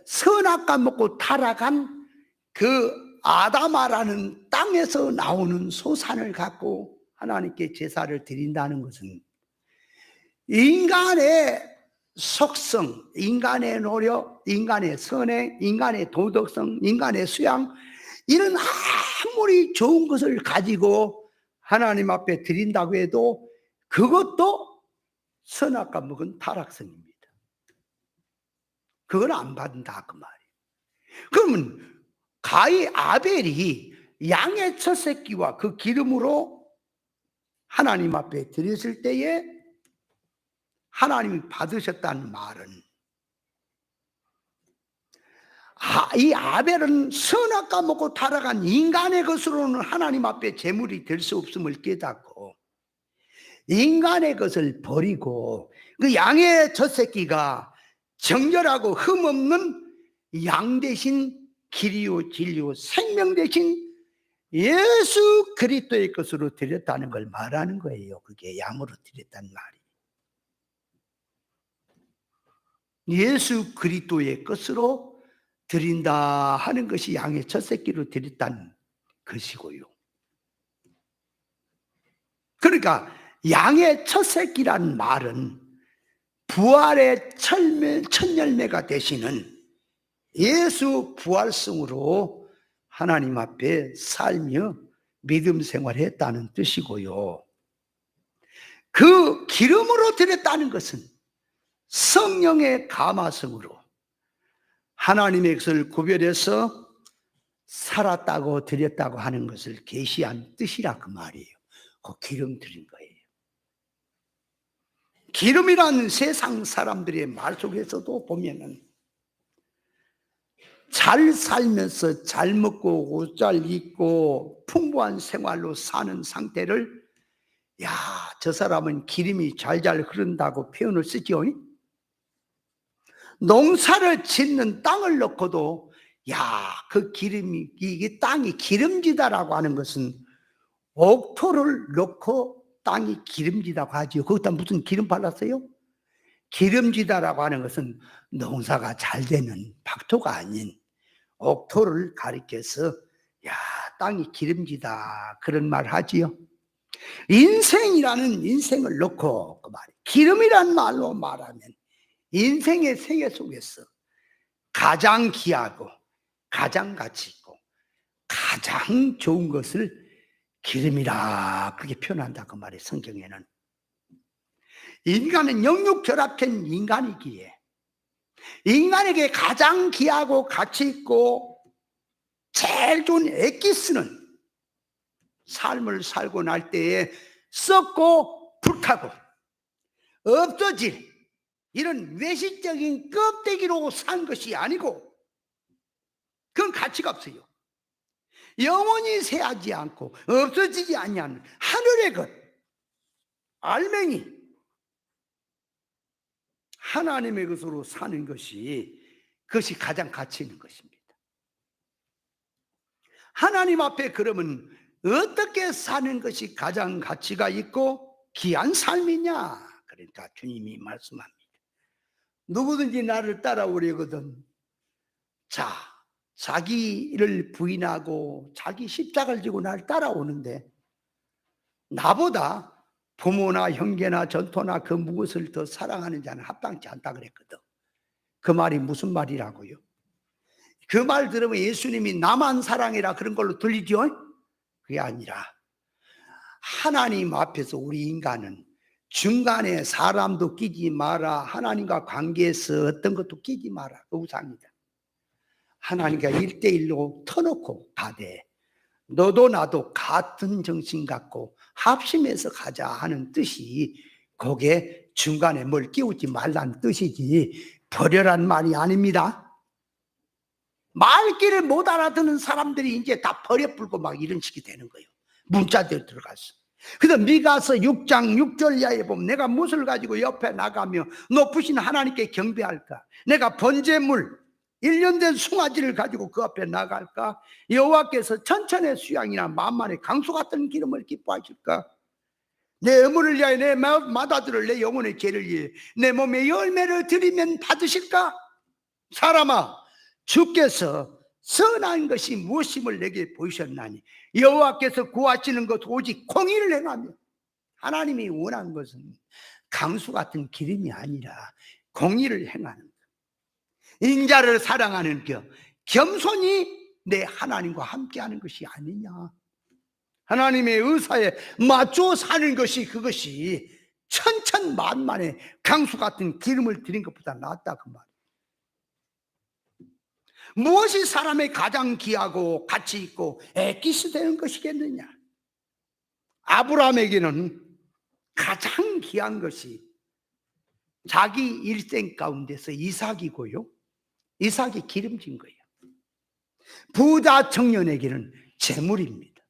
Speaker 1: 선악과 먹고 타락한 그 아담아라는 땅에서 나오는 소산을 갖고 하나님께 제사를 드린다는 것은 인간의 속성, 인간의 노력, 인간의 선행, 인간의 도덕성, 인간의 수양, 이런 아무리 좋은 것을 가지고 하나님 앞에 드린다고 해도 그것도 선악과 먹은 타락성입니다. 그건 안 받는다 그 말이에요. 그러면 아벨이 양의 첫 새끼와 그 기름으로 하나님 앞에 드렸을 때에 하나님이 받으셨다는 말은, 이 아벨은 선악과 먹고 타락한 인간의 것으로는 하나님 앞에 제물이 될 수 없음을 깨닫고 인간의 것을 버리고 그 양의 첫 새끼가 정결하고 흠없는 양 대신 길이요 진리요 생명 대신 예수 그리스도의 것으로 드렸다는 걸 말하는 거예요. 그게 양으로 드렸다는 말이. 예수 그리스도의 것으로 드린다 하는 것이 양의 첫 새끼로 드렸다는 것이고요. 그러니까 양의 첫 새끼란 말은 부활의 첫 열매가 되시는 예수 부활성으로 하나님 앞에 살며 믿음 생활했다는 뜻이고요. 그 기름으로 드렸다는 것은 성령의 감화성으로 하나님의 것을 구별해서 살았다고 드렸다고 하는 것을 계시한 뜻이라 그 말이에요. 그 기름 드린 거예요. 기름이란 세상 사람들의 말 속에서도 보면은 잘 살면서 잘 먹고 옷 잘 입고 풍부한 생활로 사는 상태를 야, 저 사람은 기름이 잘잘 흐른다고 표현을 쓰죠. 농사를 짓는 땅을 놓고도 야, 그 기름이, 이게 땅이 기름지다라고 하는 것은 옥토를 놓고 땅이 기름지다고 하지요. 거기다 무슨 기름 발랐어요? 기름지다라고 하는 것은 농사가 잘 되는 박토가 아닌 옥토를 가리켜서 야, 땅이 기름지다 그런 말 하지요. 인생이라는 인생을 놓고 그 말이 기름이란 말로 말하면 인생의 세계 속에서 가장 귀하고 가장 가치 있고 가장 좋은 것을 기름이라 그렇게 표현한다 그 말이에요. 성경에는 인간은 영육 결합된 인간이기에 인간에게 가장 귀하고 가치 있고 제일 좋은 엑기스는 삶을 살고 날 때에 썩고 불타고 없어질 이런 외식적인 껍데기로 산 것이 아니고 그건 가치가 없어요. 영원히 새하지 않고 없어지지 아니하는 하늘의 것 알맹이 하나님의 것으로 사는 것이 그것이 가장 가치 있는 것입니다. 하나님 앞에 그러면 어떻게 사는 것이 가장 가치가 있고 귀한 삶이냐? 그러니까 주님이 말씀합니다. 누구든지 나를 따라오려거든 자, 자기를 부인하고 자기 십자가를 지고 나를 따라오는데 나보다 부모나 형제나 전토나 그 무엇을 더 사랑하는 자는 합당치 않다 그랬거든. 그 말이 무슨 말이라고요? 그 말 들으면 예수님이 나만 사랑해라 그런 걸로 들리죠? 그게 아니라 하나님 앞에서 우리 인간은 중간에 사람도 끼지 마라. 하나님과 관계에서 어떤 것도 끼지 마라. 그 우상이다. 하나님과 1대1로 터놓고 가되 너도 나도 같은 정신 갖고 합심해서 가자 하는 뜻이 거기에 중간에 뭘 끼우지 말라는 뜻이지 버려란 말이 아닙니다. 말귀를 못 알아듣는 사람들이 이제 다 버려불고 막 이런 식이 되는 거예요. 문자대로 들어갔어. 그래서 미가서 6장 6절 이하에 보면 내가 무엇을 가지고 옆에 나가며 높으신 하나님께 경배할까? 내가 번제물 1년 된 숭아지를 가지고 그 앞에 나갈까? 여호와께서 천천의 수양이나 만만의 강수 같은 기름을 기뻐하실까? 내 의무를 위하여 내 맏아들을 내 영혼의 죄를 위해 내 몸에 열매를 드리면 받으실까? 사람아 주께서 선한 것이 무엇임을 내게 보이셨나니 여호와께서 구하시는 것 오직 공의를 행하며 하나님이 원하는 것은 강수 같은 기름이 아니라 공의를 행하는 것 인자를 사랑하는 겸손히 내 하나님과 함께하는 것이 아니냐 하나님의 의사에 맞춰 사는 것이 그것이 천천만만의 강수 같은 기름을 드린 것보다 낫다 그 말. 무엇이 사람의 가장 귀하고 가치 있고 애기스 되는 것이겠느냐? 아브라함에게는 가장 귀한 것이 자기 일생 가운데서 이삭이고요. 이삭이 기름진 거예요. 부자 청년에게는 재물입니다.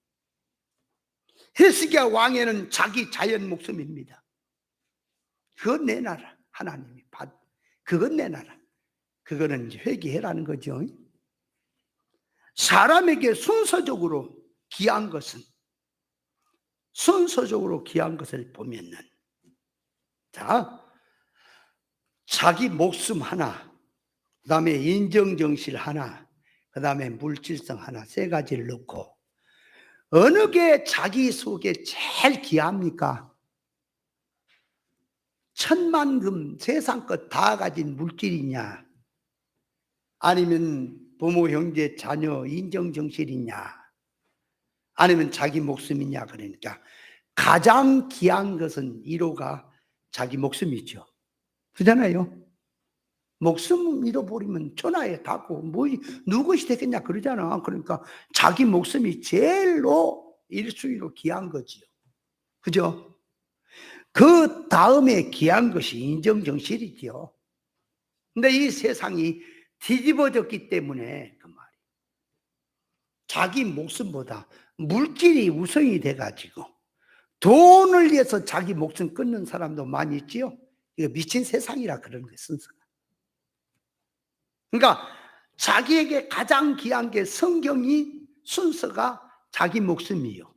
Speaker 1: 히스기야 왕에는 자기 자연 목숨입니다. 그건 내놔라. 하나님이 그건 내놔라. 그거는 회개해라는 거죠. 사람에게 순서적으로 귀한 것은 순서적으로 귀한 것을 보면은 자 자기 목숨 하나, 그 다음에 인정정실 하나, 그 다음에 물질성 하나, 세 가지를 넣고 어느 게 자기 속에 제일 귀합니까? 천만금 세상 것 다 가진 물질이냐, 아니면 부모 형제 자녀 인정정실이냐, 아니면 자기 목숨이냐. 그러니까 가장 귀한 것은 1호가 자기 목숨이죠. 그렇잖아요. 목숨 잃어버리면 천하에 닿고 뭐 누구시 되겠냐 그러잖아. 그러니까 자기 목숨이 제일로 1순위로 귀한 거지요. 그죠? 그 다음에 귀한 것이 인정정실이지요. 근데 이 세상이 뒤집어졌기 때문에 그 말이 자기 목숨보다 물질이 우선이 돼가지고 돈을 위해서 자기 목숨 끊는 사람도 많이 있지요. 이거 미친 세상이라 그런 거예요, 순서가. 그러니까 자기에게 가장 귀한 게 성경이 순서가 자기 목숨이요.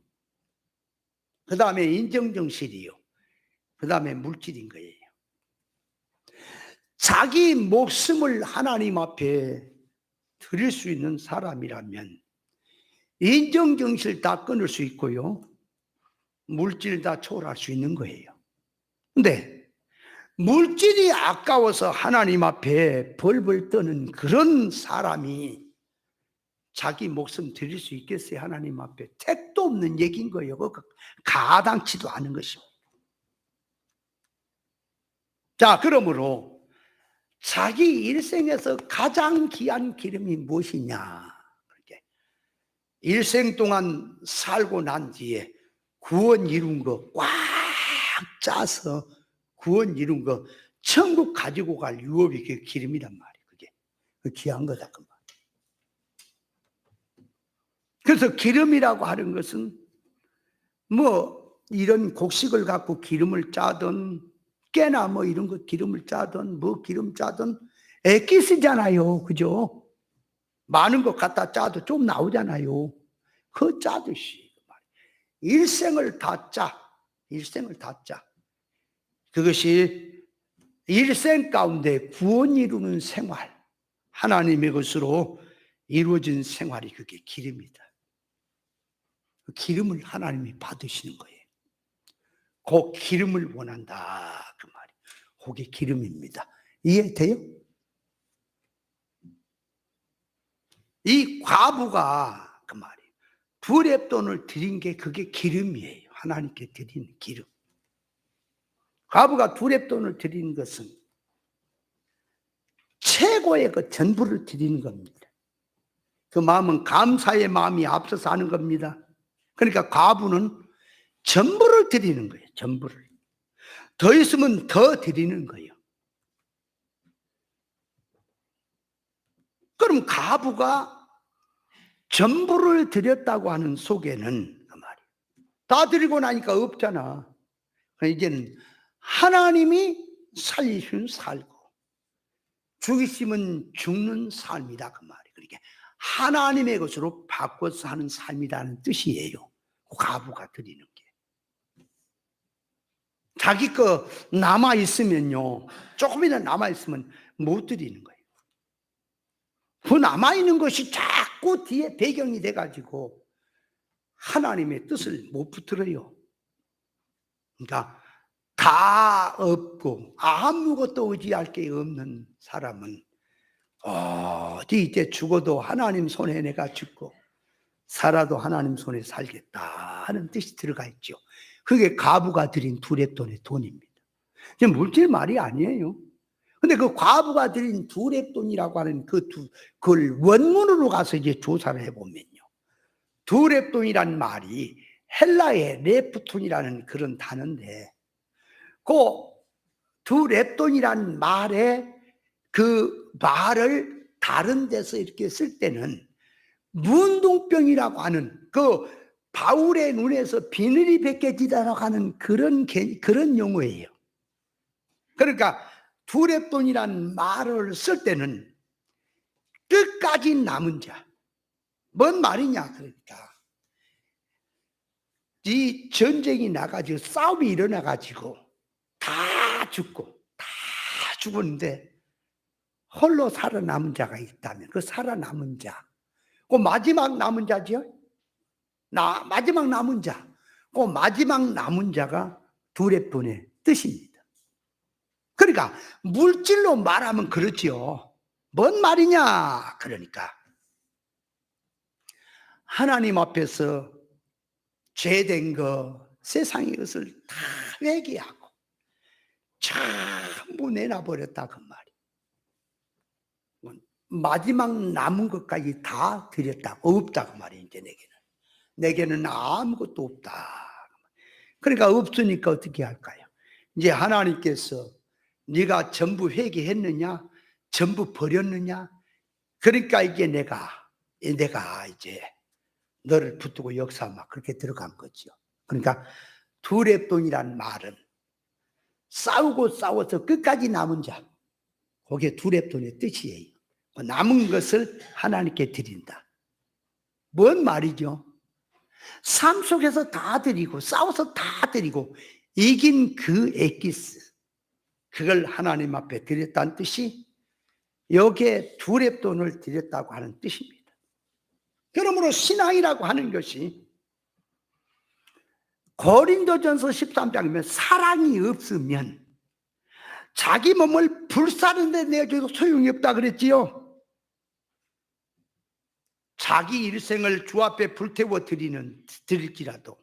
Speaker 1: 그 다음에 인정정실이요. 그 다음에 물질인 거예요. 자기 목숨을 하나님 앞에 드릴 수 있는 사람이라면 인정정실 다 끊을 수 있고요. 물질 다 초월할 수 있는 거예요. 근데 물질이 아까워서 하나님 앞에 벌벌 떠는 그런 사람이 자기 목숨 드릴 수 있겠어요? 하나님 앞에 택도 없는 얘기인 거예요. 가당치도 않은 것입니다. 자, 그러므로 자기 일생에서 가장 귀한 기름이 무엇이냐? 일생 동안 살고 난 뒤에 구원 이룬 거 꽉 짜서 구원 이룬 거 천국 가지고 갈 유업이 그 기름이란 말이에요. 그게 그 귀한 거다 그 말. 그래서 기름이라고 하는 것은 뭐 이런 곡식을 갖고 기름을 짜든 깨나 뭐 이런 거 기름을 짜든 뭐 기름 짜든 액기 쓰잖아요. 그죠? 많은 것 갖다 짜도 좀 나오잖아요. 그 짜듯이 일생을 다 짜. 일생을 다 짜. 그것이 일생 가운데 구원 이루는 생활, 하나님의 것으로 이루어진 생활이 그게 기름이다. 그 기름을 하나님이 받으시는 거예요. 그 기름을 원한다 그 말이. 그게 기름입니다. 이해돼요? 이 과부가 그 말이 두 렙돈을 드린 게 그게 기름이에요. 하나님께 드리는 기름. 과부가 두 렙돈을 드리는 것은 최고의 그 전부를 드리는 겁니다. 그 마음은 감사의 마음이 앞서서 하는 겁니다. 그러니까 과부는 전부를 드리는 거예요. 전부를. 더 있으면 더 드리는 거예요. 그럼 과부가 전부를 드렸다고 하는 속에는 그 말이에요. 다 드리고 나니까 없잖아. 이제는 하나님이 살리시면 살고 죽이시면 죽는 삶이다 그 말이에요. 그러니까 하나님의 것으로 바꿔서 하는 삶이라는 뜻이에요. 과부가 드리는 게. 자기 거 남아 있으면요, 조금이나 남아 있으면 못 드리는 거예요. 그 남아 있는 것이 자꾸 뒤에 배경이 돼가지고 하나님의 뜻을 못 붙들어요. 그러니까 다 없고 아무것도 의지할 게 없는 사람은 어디 이제 죽어도 하나님 손에 내가 죽고 살아도 하나님 손에 살겠다 하는 뜻이 들어가 있죠. 그게 과부가 드린 두 렙돈의 돈입니다. 지금 물질 말이 아니에요. 근데 그 과부가 드린 두 렙돈이라고 하는 그걸 원문으로 가서 이제 조사를 해보면요, 두 렙돈이란 말이 헬라의 레프톤이라는 그런 단어인데, 그 두 렙돈이란 말에 그 말을 다른 데서 이렇게 쓸 때는 문둥병이라고 하는 그 바울의 눈에서 비늘이 벗겨지다라고 하는 그런 용어예요. 그러니까 두 렙돈이란 말을 쓸 때는 끝까지 남은 자. 뭔 말이냐 그러니까 이 전쟁이 나가지고 싸움이 일어나가지고 다 죽고 다 죽었는데 홀로 살아남은 자가 있다면 그 살아남은 자, 그 마지막 남은 자지요? 마지막 남은 자, 그 마지막 남은 자가 두레돈의 뜻입니다. 그러니까 물질로 말하면 그렇지요. 뭔 말이냐? 그러니까 하나님 앞에서 죄된 거, 세상의 것을 다 회개하고 전부 내놔버렸다 그 말이. 마지막 남은 것까지 다 드렸다. 없다 그 말이. 이제 내게는 아무것도 없다. 그러니까 없으니까 어떻게 할까요? 이제 하나님께서 네가 전부 회개했느냐, 전부 버렸느냐, 그러니까 이제 내가 이제 너를 붙들고 역사하마 그렇게 들어간 거죠. 그러니까 두레돈이란 말은 싸우고 싸워서 끝까지 남은 자, 그게 두레돈의 뜻이에요. 남은 것을 하나님께 드린다. 뭔 말이죠? 삶 속에서 다 드리고 싸워서 다 드리고 이긴 그 엑기스, 그걸 하나님 앞에 드렸다는 뜻이 여기에 두레돈을 드렸다고 하는 뜻입니다. 그러므로 신앙이라고 하는 것이 고린도전서 13장이면 사랑이 없으면 자기 몸을 불사르는데 내줘도 소용이 없다 그랬지요. 자기 일생을 주 앞에 불태워 드릴지라도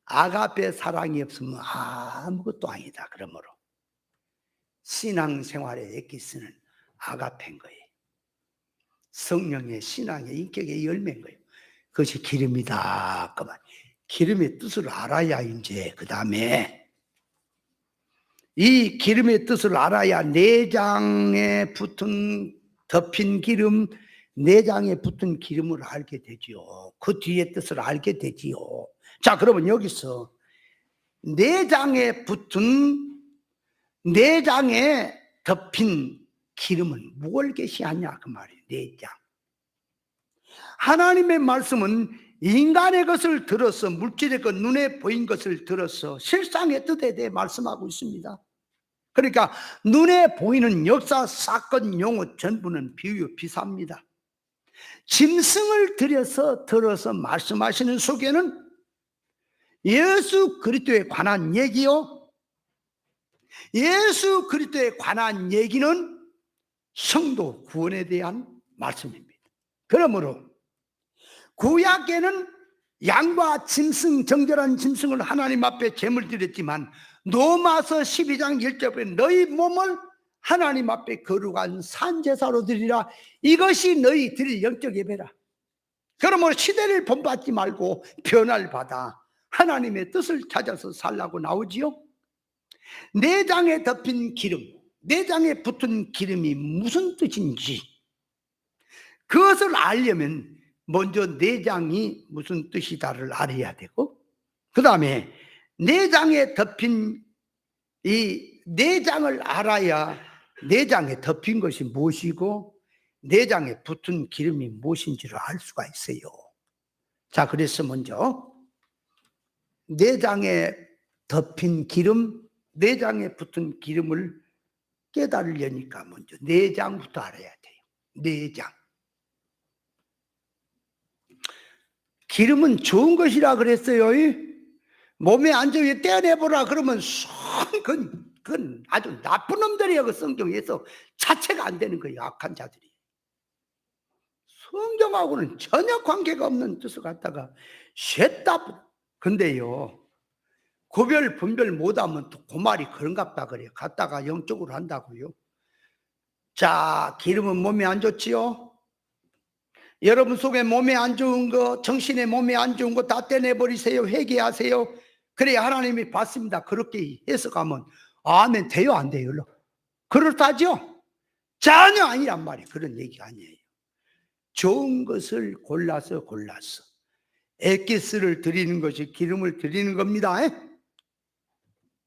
Speaker 1: 아가페 사랑이 없으면 아무것도 아니다. 그러므로 신앙생활의 엑기스는 아가페인 거예요. 성령의 신앙의 인격의 열매인 거예요. 그것이 기름이다. 그만. 기름의 뜻을 알아야 이제 그 다음에 이 기름의 뜻을 알아야 내장에 덮인 기름, 내장에 붙은 기름을 알게 되지요. 그 뒤에 뜻을 알게 되지요. 자, 그러면 여기서 내장에 덮인 기름은 무엇을 계시하냐 그 말이에요. 내장. 하나님의 말씀은 인간의 것을 들어서, 물질의 것, 눈에 보인 것을 들어서 실상의 뜻에 대해 말씀하고 있습니다. 그러니까 눈에 보이는 역사, 사건, 용어 전부는 비유, 비사입니다. 짐승을 들어서 말씀하시는 속에는 예수 그리스도에 관한 얘기요, 예수 그리스도에 관한 얘기는 성도 구원에 대한 말씀입니다. 그러므로 구약에는 양과 짐승, 정결한 짐승을 하나님 앞에 제물 드렸지만 로마서 12장 1절에 너희 몸을 하나님 앞에 거룩한 산제사로 드리라. 이것이 너희 드릴 영적 예배라. 그러므로 시대를 본받지 말고 변화를 받아 하나님의 뜻을 찾아서 살라고 나오지요. 내장에 덮인 기름, 내장에 붙은 기름이 무슨 뜻인지 그것을 알려면 먼저 내장이 무슨 뜻이다를 알아야 되고, 그 다음에 내장에 덮인 이 내장을 알아야 내장에 덮인 것이 무엇이고 내장에 붙은 기름이 무엇인지를 알 수가 있어요. 자, 그래서 먼저 내장에 덮인 기름, 내장에 붙은 기름을 깨달으려니까 먼저 내장부터 알아야 돼요. 내장. 기름은 좋은 것이라 그랬어요. 몸에 앉아 떼어내보라 그러면 그건 아주 나쁜 놈들이야. 그 성경에서 자체가 안 되는 거예요. 악한 자들이. 성경하고는 전혀 관계가 없는 뜻을 갖다가 셋다. 근데요, 구별 분별 못하면 또 그 말이 그런갑다 그래요. 갖다가 영적으로 한다고요. 자, 기름은 몸에 안 좋지요. 여러분 속에 몸에 안 좋은 거, 정신에 몸에 안 좋은 거 다 떼내버리세요. 회개하세요. 그래야 하나님이 받습니다. 그렇게 해석하면 아멘 돼요, 안 돼요? 그렇다죠? 전혀 아니란 말이에요. 그런 얘기가 아니에요. 좋은 것을 골라서 엑기스를 드리는 것이 기름을 드리는 겁니다.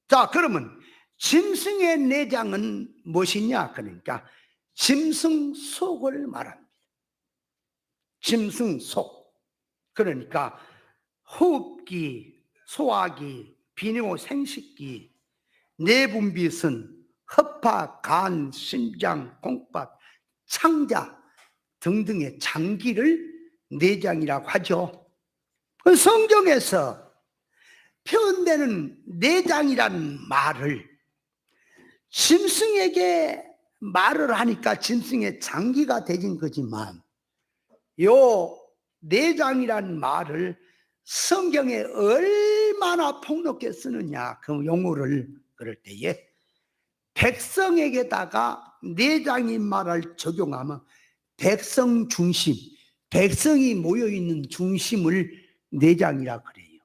Speaker 1: 자, 그러면 짐승의 내장은 무엇이냐? 그러니까 짐승 속을 말합니다. 짐승 속. 그러니까 호흡기, 소화기, 비뇨 생식기, 내분비선, 허파, 간, 심장, 콩팥, 창자 등등의 장기를 내장이라고 하죠. 그 성경에서 표현되는 내장이라는 말을 짐승에게 말을 하니까 짐승의 장기가 되진 거지만, 요 내장이라는 말을 성경에 얼마나 폭넓게 쓰느냐, 그 용어를 그럴 때에 백성에게다가 내장인 말을 적용하면 백성 중심, 백성이 모여있는 중심을 내장이라 그래요.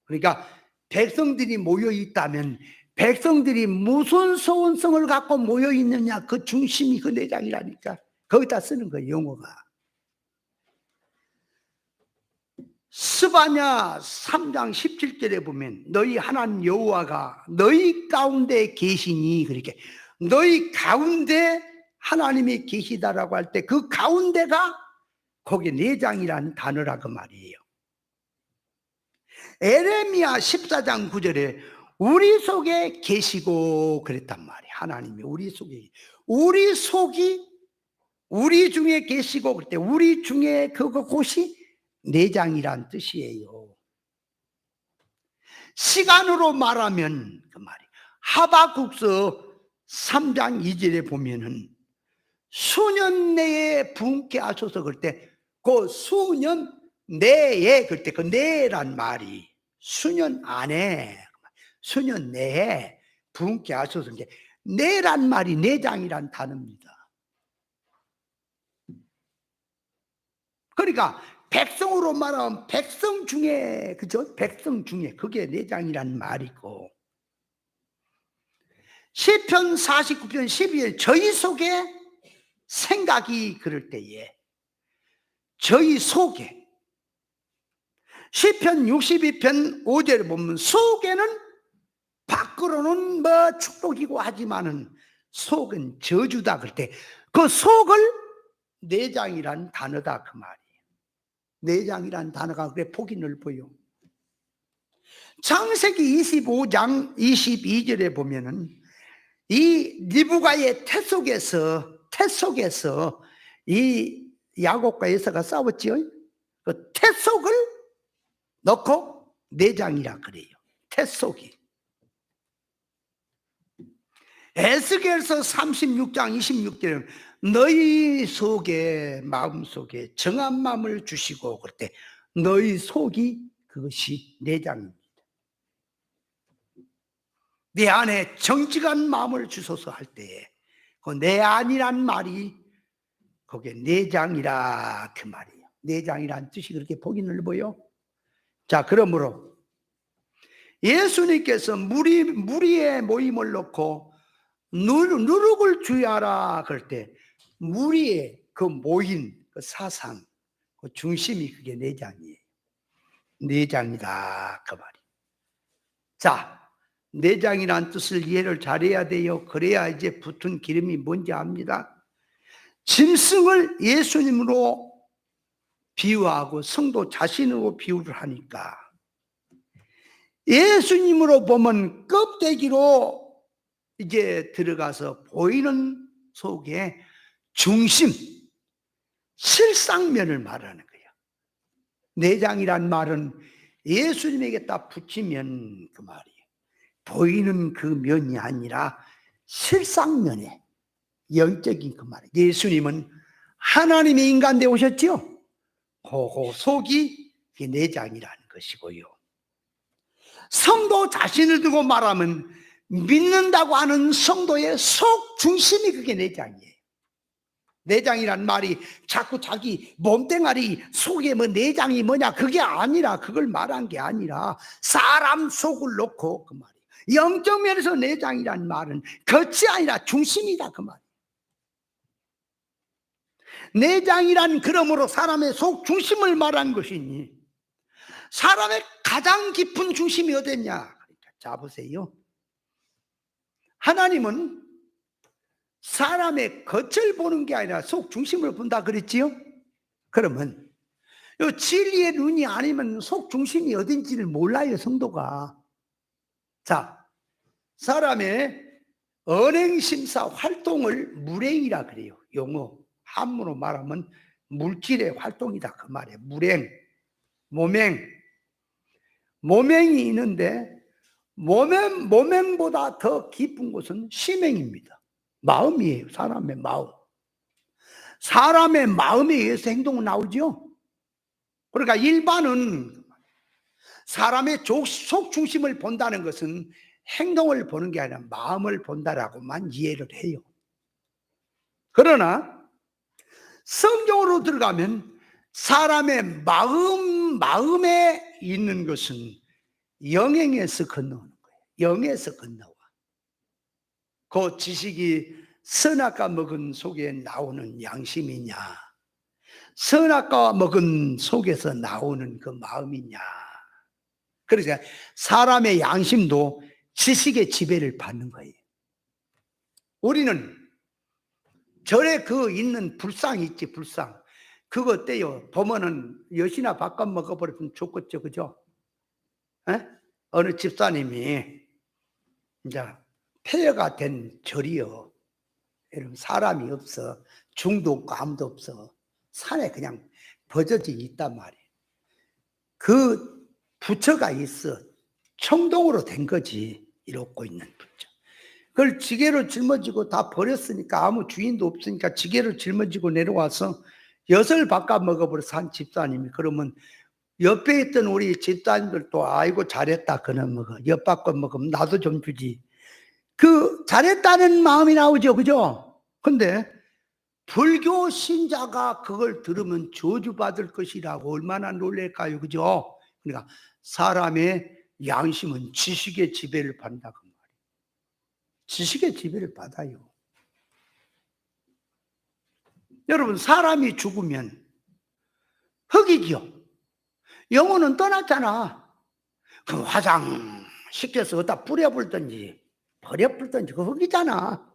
Speaker 1: 그러니까 백성들이 모여있다면 백성들이 무슨 소원성을 갖고 모여있느냐, 그 중심이 그 내장이라니까. 거기다 쓰는 거예요, 용어가. 스바냐 3장 17절에 보면 너희 하나님 여호와가 너희 가운데 계시니, 그렇게 너희 가운데 하나님이 계시다라고 할 때 그 가운데가 거기 내장이라는 단어라고 말이에요. 에레미야 14장 9절에 우리 속에 계시고 그랬단 말이에요. 하나님이 우리 속에, 우리 속이 우리 중에 계시고, 그때 우리 중에 그곳이 내장이란 뜻이에요. 시간으로 말하면 그 말이 하박국서 3장 2절에 보면은 수년 내에 부흥케 하소서 그럴 때 그 수년 내에 그럴 때 그 내란 말이 수년 안에, 수년 내에 부흥케 하소서, 이제 내란 말이 내장이란 단어입니다. 그러니까 백성으로 말하면 백성 중에, 그죠? 백성 중에 그게 내장이란 말이고, 시편 49편 12절 저희 속에 생각이 그럴 때에 저희 속에, 시편 62편 5절에 보면 속에는 밖으로는 뭐 축복이고 하지만은 속은 저주다 그럴 때 그 속을 내장이란 단어다 그 말이에요. 내장이란 단어가 그래 폭이 넓어요. 창세기 25장 22절에 보면은 이 리브가의 태 속에서 이 야곱과 에서가 싸웠지요. 그 태 속을 넣고 내장이라 그래요. 태 속이. 에스겔서 36장 26절에 너희 속에, 마음 속에 정한 마음을 주시고 그럴 때 너희 속이 그것이 내장입니다. 내 안에 정직한 마음을 주소서 할 때에 그 내 안이란 말이 그게 내장이라 그 말이에요. 내장이란 뜻이 그렇게 폭이 넓어요. 자, 그러므로 예수님께서 무리의 모임을 놓고 누룩을 주의하라 그럴 때 무리의 그 모임, 그 사상, 그 중심이 그게 내장이에요. 내장이다 그 말이에요. 자, 내장이란 뜻을 이해를 잘해야 돼요. 그래야 이제 붙은 기름이 뭔지 압니다. 짐승을 예수님으로 비유하고 성도 자신으로 비유를 하니까 예수님으로 보면 껍데기로 이제 들어가서 보이는 속에 중심, 실상면을 말하는 거예요. 내장이란 말은 예수님에게 딱 붙이면 그 말이에요. 보이는 그 면이 아니라 실상면에 영적인 그 말이에요. 예수님은 하나님의 인간 되어 오셨죠? 그 속이 내장이라는 것이고요. 성도 자신을 두고 말하면 믿는다고 하는 성도의 속 중심이 그게 내장이에요. 내장이란 말이 자꾸 자기 몸뚱아리 속에 뭐 내장이 뭐냐 그게 아니라, 그걸 말한 게 아니라 사람 속을 놓고 그 말이에요. 영적 면에서 내장이란 말은 겉이 아니라 중심이다 그 말이에요. 내장이란 그러므로 사람의 속 중심을 말한 것이니 사람의 가장 깊은 중심이 어딨냐? 그러니까 자 보세요. 하나님은 사람의 겉을 보는 게 아니라 속 중심을 본다 그랬지요? 그러면 이 진리의 눈이 아니면 속 중심이 어딘지를 몰라요 성도가. 자, 사람의 언행심사 활동을 물행이라 그래요. 영어 한문으로 말하면 물질의 활동이다 그 말이에요. 물행, 모맹. 모맹이 있는데 모맹보다 더 깊은 것은 심행입니다. 마음이에요. 사람의 마음. 사람의 마음에 의해서 행동은 나오죠. 그러니까 일반은 사람의 속 중심을 본다는 것은 행동을 보는 게 아니라 마음을 본다라고만 이해를 해요. 그러나 성경으로 들어가면 사람의 마음에 있는 것은 영행에서 건너오는 거예요. 영에서 건너와. 그 지식이 선악과 먹은 속에 나오는 양심이냐, 선악과 먹은 속에서 나오는 그 마음이냐. 그래서 사람의 양심도 지식의 지배를 받는 거예요. 우리는 절에 그 있는 불상이 있지, 불상. 그거 어때요? 보면은 엿이나 바꿔 먹어버리면 좋겠죠, 그죠? 에? 어느 집사님이 이제 폐허가 된 절이요. 여러분, 사람이 없어. 중도 없고 아무도 없어. 산에 그냥 버져져 있단 말이에요. 그 부처가 있어. 청동으로 된 거지. 이렇고 있는 부처. 그걸 지게로 짊어지고 다 버렸으니까 아무 주인도 없으니까 지게로 짊어지고 내려와서 엿을 바꿔 먹어버려서 한 집사님이. 그러면 옆에 있던 우리 집사님들도 아이고 잘했다 그는 먹어. 엿 바꿔 먹으면 나도 좀 주지. 그 잘했다는 마음이 나오죠, 그죠? 근데 불교 신자가 그걸 들으면 저주받을 것이라고 얼마나 놀랄까요, 그죠? 그러니까 사람의 양심은 지식의 지배를 받는다 그 말이에요. 지식의 지배를 받아요. 여러분, 사람이 죽으면 흙이죠. 영혼은 떠났잖아. 그 화장 시켜서 어디다 뿌려불든지 버려불든지 그 흙이잖아.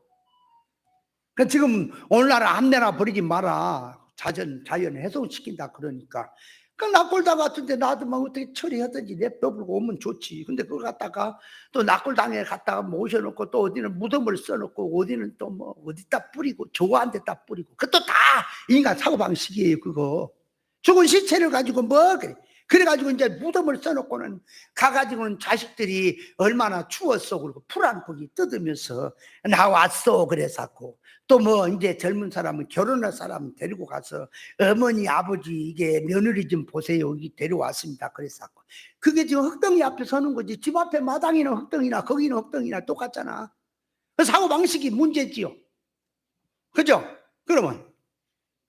Speaker 1: 그 지금 오늘날 아무데나 버리지 마라. 자연 훼손시킨다 그러니까. 그 납골당 같은데 놔두면 어떻게 처리하든지 냅둬불고 오면 좋지. 근데 그걸 갖다가 또 납골당에 갖다가 모셔놓고 또 어디는 무덤을 써놓고 어디는 또 뭐 어디다 뿌리고 조그한 데다 뿌리고. 그것도 다 인간 사고방식이에요, 그거. 죽은 시체를 가지고 뭐 그래. 그래가지고 이제 무덤을 써놓고는 가가지고는 자식들이 얼마나 추웠어. 그리고 풀 한 포기 뜯으면서 나왔어. 그래서고 또 뭐 이제 젊은 사람은 결혼할 사람 데리고 가서 어머니 아버지 이게 며느리 좀 보세요. 여기 데려왔습니다. 그래서고 그게 지금 흙덩이 앞에 서는 거지. 집 앞에 마당이나 흙덩이나 거기는 흙덩이나 똑같잖아. 그 사고방식이 문제지요. 그죠? 그러면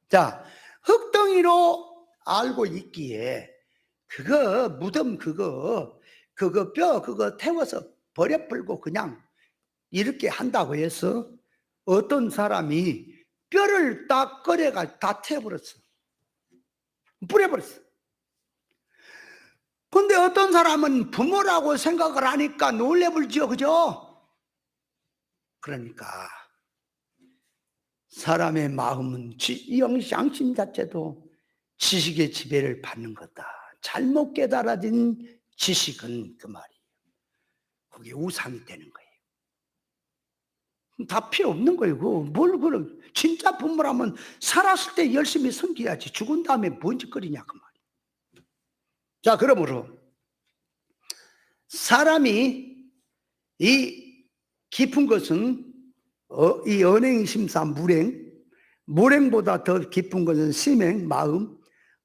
Speaker 1: 자, 흙덩이로 알고 있기에 그거 무덤 그거 뼈 그거 태워서 버려불고 그냥 이렇게 한다고 해서 어떤 사람이 뼈를 딱 꺼내가 다 태워버렸어. 뿌려버렸어. 근데 어떤 사람은 부모라고 생각을 하니까 놀래불지요, 그죠? 그러니까 사람의 마음은 양심 자체도 지식의 지배를 받는 거다. 잘못 깨달아진 지식은 그 말이에요. 그게 우상이 되는 거예요. 다 필요 없는 거예요. 뭘 그럼 진짜 부모라면 살았을 때 열심히 섬겨야지. 죽은 다음에 뭔 짓거리냐 그 말이에요. 자, 그러므로 사람이 이 깊은 것은 이 언행심사 물행보다 더 깊은 것은 심행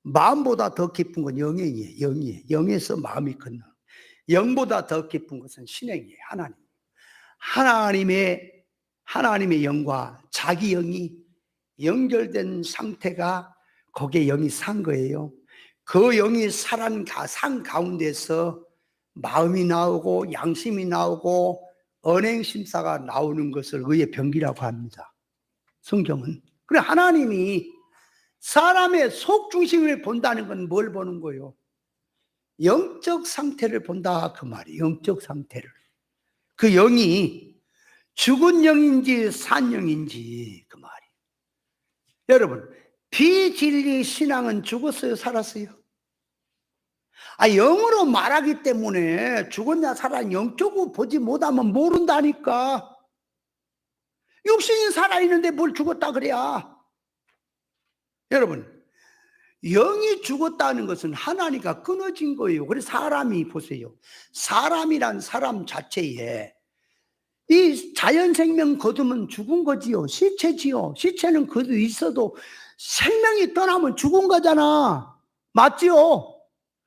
Speaker 1: 마음보다 더 깊은 건 영행이에요. 영에서 마음이 건너. 영보다 더 깊은 것은 신행이에요. 하나님의 영과 자기 영이 연결된 상태가 거기에 영이 산 거예요. 그 영이 산 가운데서 마음이 나오고 양심이 나오고 언행심사가 나오는 것을 의의 병기라고 합니다. 성경은. 그래, 하나님이 사람의 속 중심을 본다는 건 뭘 보는 거예요? 영적 상태를 본다 그 말이에요. 영적 상태를. 그 영이 죽은 영인지 산 영인지 그 말이에요. 여러분, 비진리 신앙은 죽었어요, 살았어요? 영으로 말하기 때문에 죽었냐 살았냐 영적으로 보지 못하면 모른다니까. 육신이 살아있는데 뭘 죽었다 그래야. 여러분, 영이 죽었다는 것은 하나님과 끊어진 거예요. 그래서 사람이 보세요. 사람이란 사람 자체에 이 자연생명 거두면 죽은 거지요. 시체지요. 시체는 거두 있어도 생명이 떠나면 죽은 거잖아. 맞지요?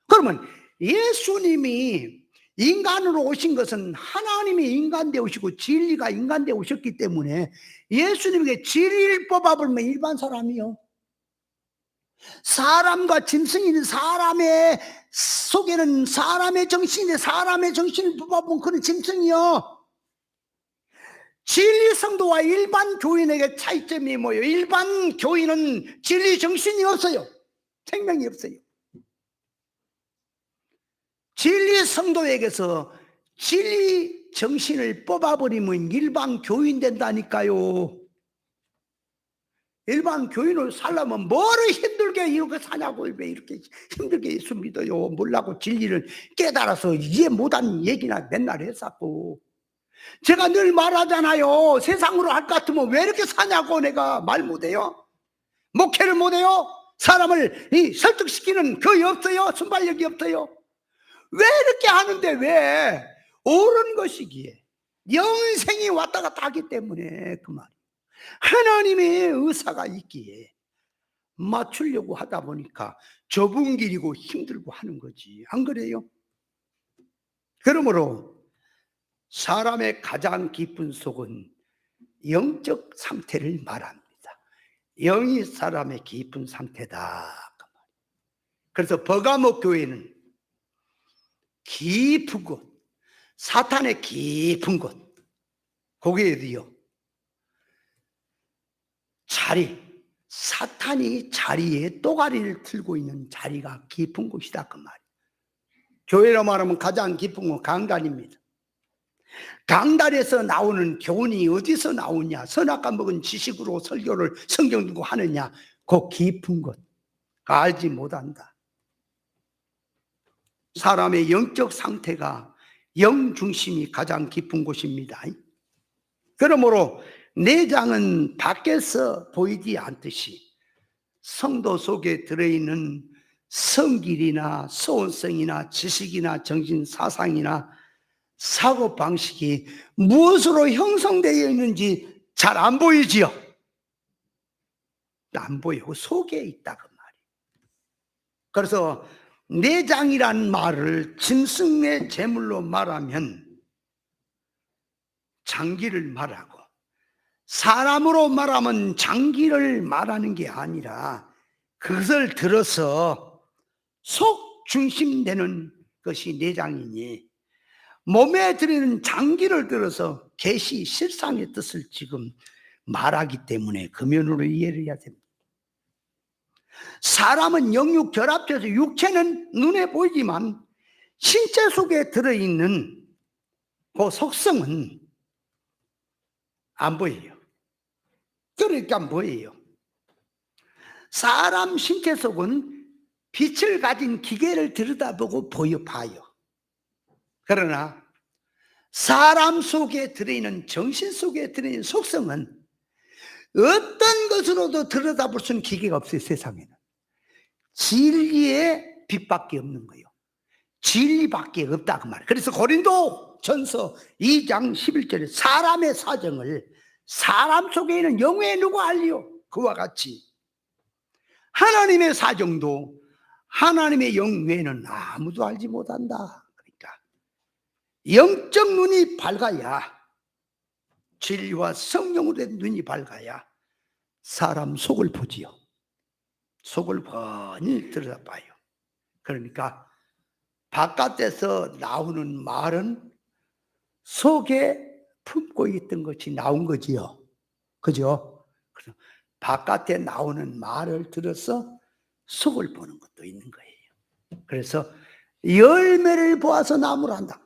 Speaker 1: 그러면 예수님이 인간으로 오신 것은 하나님이 인간 되오시고 진리가 인간 되어 오셨기 때문에 예수님에게 진리를 뽑아보면 일반 사람이요. 사람과 짐승인 사람의 속에는 사람의 정신인데 사람의 정신을 뽑아보면 그는 짐승이요. 진리 성도와 일반 교인에게 차이점이 뭐예요? 일반 교인은 진리 정신이 없어요. 생명이 없어요. 진리 성도에게서 진리 정신을 뽑아버리면 일반 교인 된다니까요. 일반 교인을 살려면 뭐를 힘들게 이렇게 사냐고, 왜 이렇게 힘들게 예수 믿어요. 몰라고 진리를 깨달아서 이해 못한 얘기나 맨날 했었고, 제가 늘 말하잖아요. 세상으로 할 것 같으면 왜 이렇게 사냐고. 내가 말 못해요? 목회를 못해요? 사람을 설득시키는 그게 없어요? 순발력이 없어요? 왜 이렇게 하는데 왜? 옳은 것이기에 영생이 왔다 갔다 하기 때문에 그 말이에요. 하나님의 의사가 있기에 맞추려고 하다 보니까 좁은 길이고 힘들고 하는 거지. 안 그래요? 그러므로 사람의 가장 깊은 속은 영적 상태를 말합니다. 영이 사람의 깊은 상태다. 그래서 버가모 교회는 깊은 곳, 사탄의 깊은 곳, 거기에도요 자리, 사탄이 자리에 또가리를 틀고 있는 자리가 깊은 곳이다 그 말이에요. 교회로 말하면 가장 깊은 건 강단입니다. 강단에서 나오는 교훈이 어디서 나오냐? 선악과 먹은 지식으로 설교를 성경 두고 하느냐? 그 깊은 것 알지 못한다. 사람의 영적 상태가 영 중심이 가장 깊은 곳입니다. 그러므로 내장은 밖에서 보이지 않듯이 성도 속에 들어있는 성질이나 소원성이나 지식이나 정신 사상이나 사고방식이 무엇으로 형성되어 있는지 잘 안 보이지요? 안 보이고 속에 있다 그 말이에요. 그래서 내장이란 말을 짐승의 제물로 말하면 장기를 말하고, 사람으로 말하면 장기를 말하는 게 아니라 그것을 들어서 속 중심되는 것이 내장이니, 몸에 들이는 장기를 들어서 계시 실상의 뜻을 지금 말하기 때문에 그 면으로 이해를 해야 됩니다. 사람은 영육 결합돼서 육체는 눈에 보이지만 신체 속에 들어있는 그 속성은 안 보여요. 그러니까 뭐예요? 사람 신체 속은 빛을 가진 기계를 들여다보고 봐요. 그러나 사람 속에 들어있는, 정신 속에 들어있는 속성은 어떤 것으로도 들여다볼 수 있는 기계가 없어요. 세상에는 진리의 빛밖에 없는 거예요. 진리밖에 없다 그 말이에요. 그래서 고린도 전서 2장 11절에 사람의 사정을 사람 속에 있는 영의 누가 알리요? 그와 같이 하나님의 사정도 하나님의 영 외에는 아무도 알지 못한다. 그러니까 영적 눈이 밝아야, 진리와 성령으로 된 눈이 밝아야 사람 속을 보지요. 속을 훤히 들여다봐요. 그러니까 바깥에서 나오는 말은 속에 품고 있던 것이 나온 거지요. 그죠? 그래서 바깥에 나오는 말을 들어서 속을 보는 것도 있는 거예요. 그래서 열매를 보아서 나무를 한다.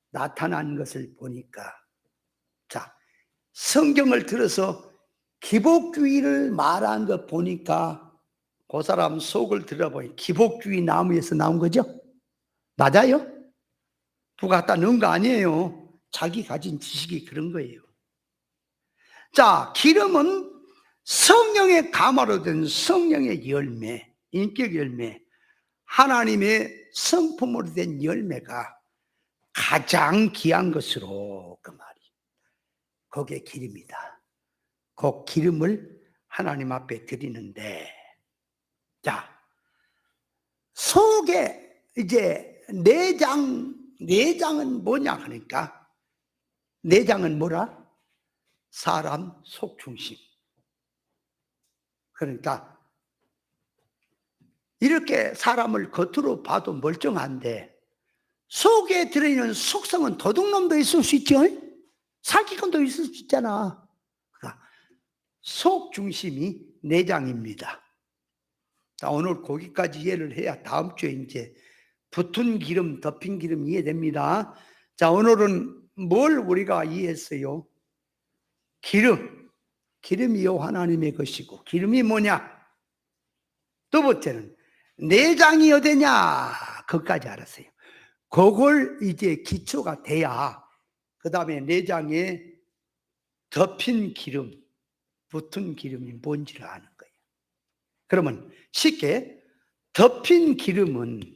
Speaker 1: 나타난 것을 보니까, 자, 성경을 들어서 기복주의를 말한 것 보니까 그 사람 속을 들어보니 기복주의 나무에서 나온 거죠? 맞아요? 누가 갖다 넣은 거 아니에요. 자기 가진 지식이 그런 거예요. 자, 기름은 성령의 가마로 된 성령의 열매, 인격 열매, 하나님의 성품으로 된 열매가 가장 귀한 것으로 그 말이 그게 기름이다. 그 기름을 하나님 앞에 드리는데, 자, 속에 이제 내장은 뭐냐 하니까, 내장은 뭐라? 사람 속 중심. 그러니까 이렇게 사람을 겉으로 봐도 멀쩡한데 속에 들어있는 속성은 도둑놈도 있을 수 있죠. 사기꾼도 있을 수 있잖아. 그러니까 속 중심이 내장입니다. 자, 오늘 거기까지 이해를 해야 다음 주에 이제 붙은 기름, 덮인 기름 이해됩니다. 자, 오늘은 뭘 우리가 이해했어요? 기름이요 하나님의 것이고, 기름이 뭐냐? 두 번째는 내장이 어디냐? 그것까지 알았어요. 그걸 이제 기초가 돼야 그 다음에 내장에 덮인 기름, 붙은 기름이 뭔지를 아는 거예요. 그러면 쉽게 덮인 기름은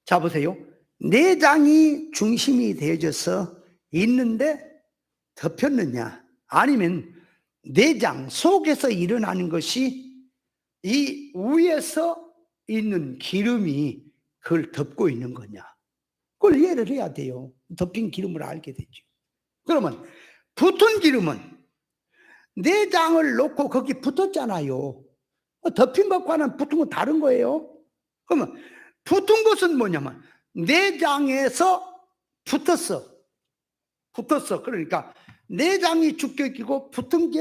Speaker 1: 자 보세요. 내장이 중심이 되어져서 있는데 덮였느냐, 아니면 내장 속에서 일어나는 것이 이 위에서 있는 기름이 그걸 덮고 있는 거냐, 그걸 이해를 해야 돼요. 덮인 기름을 알게 되죠. 그러면 붙은 기름은 내장을 놓고 거기 붙었잖아요. 덮인 것과는 붙은 건 다른 거예요. 그러면 붙은 것은 뭐냐면 내장에서 붙었어. 그러니까 내장이 죽게 끼고 붙은 게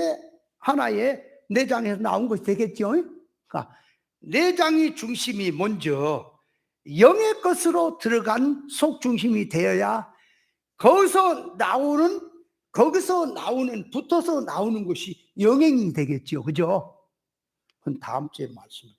Speaker 1: 하나의 내장에서 나온 것이 되겠죠. 그러니까 내장이 중심이 먼저 영의 것으로 들어간 속 중심이 되어야 거기서 나오는 붙어서 나오는 것이 영행이 되겠죠. 그죠? 그건 다음 주에 말씀을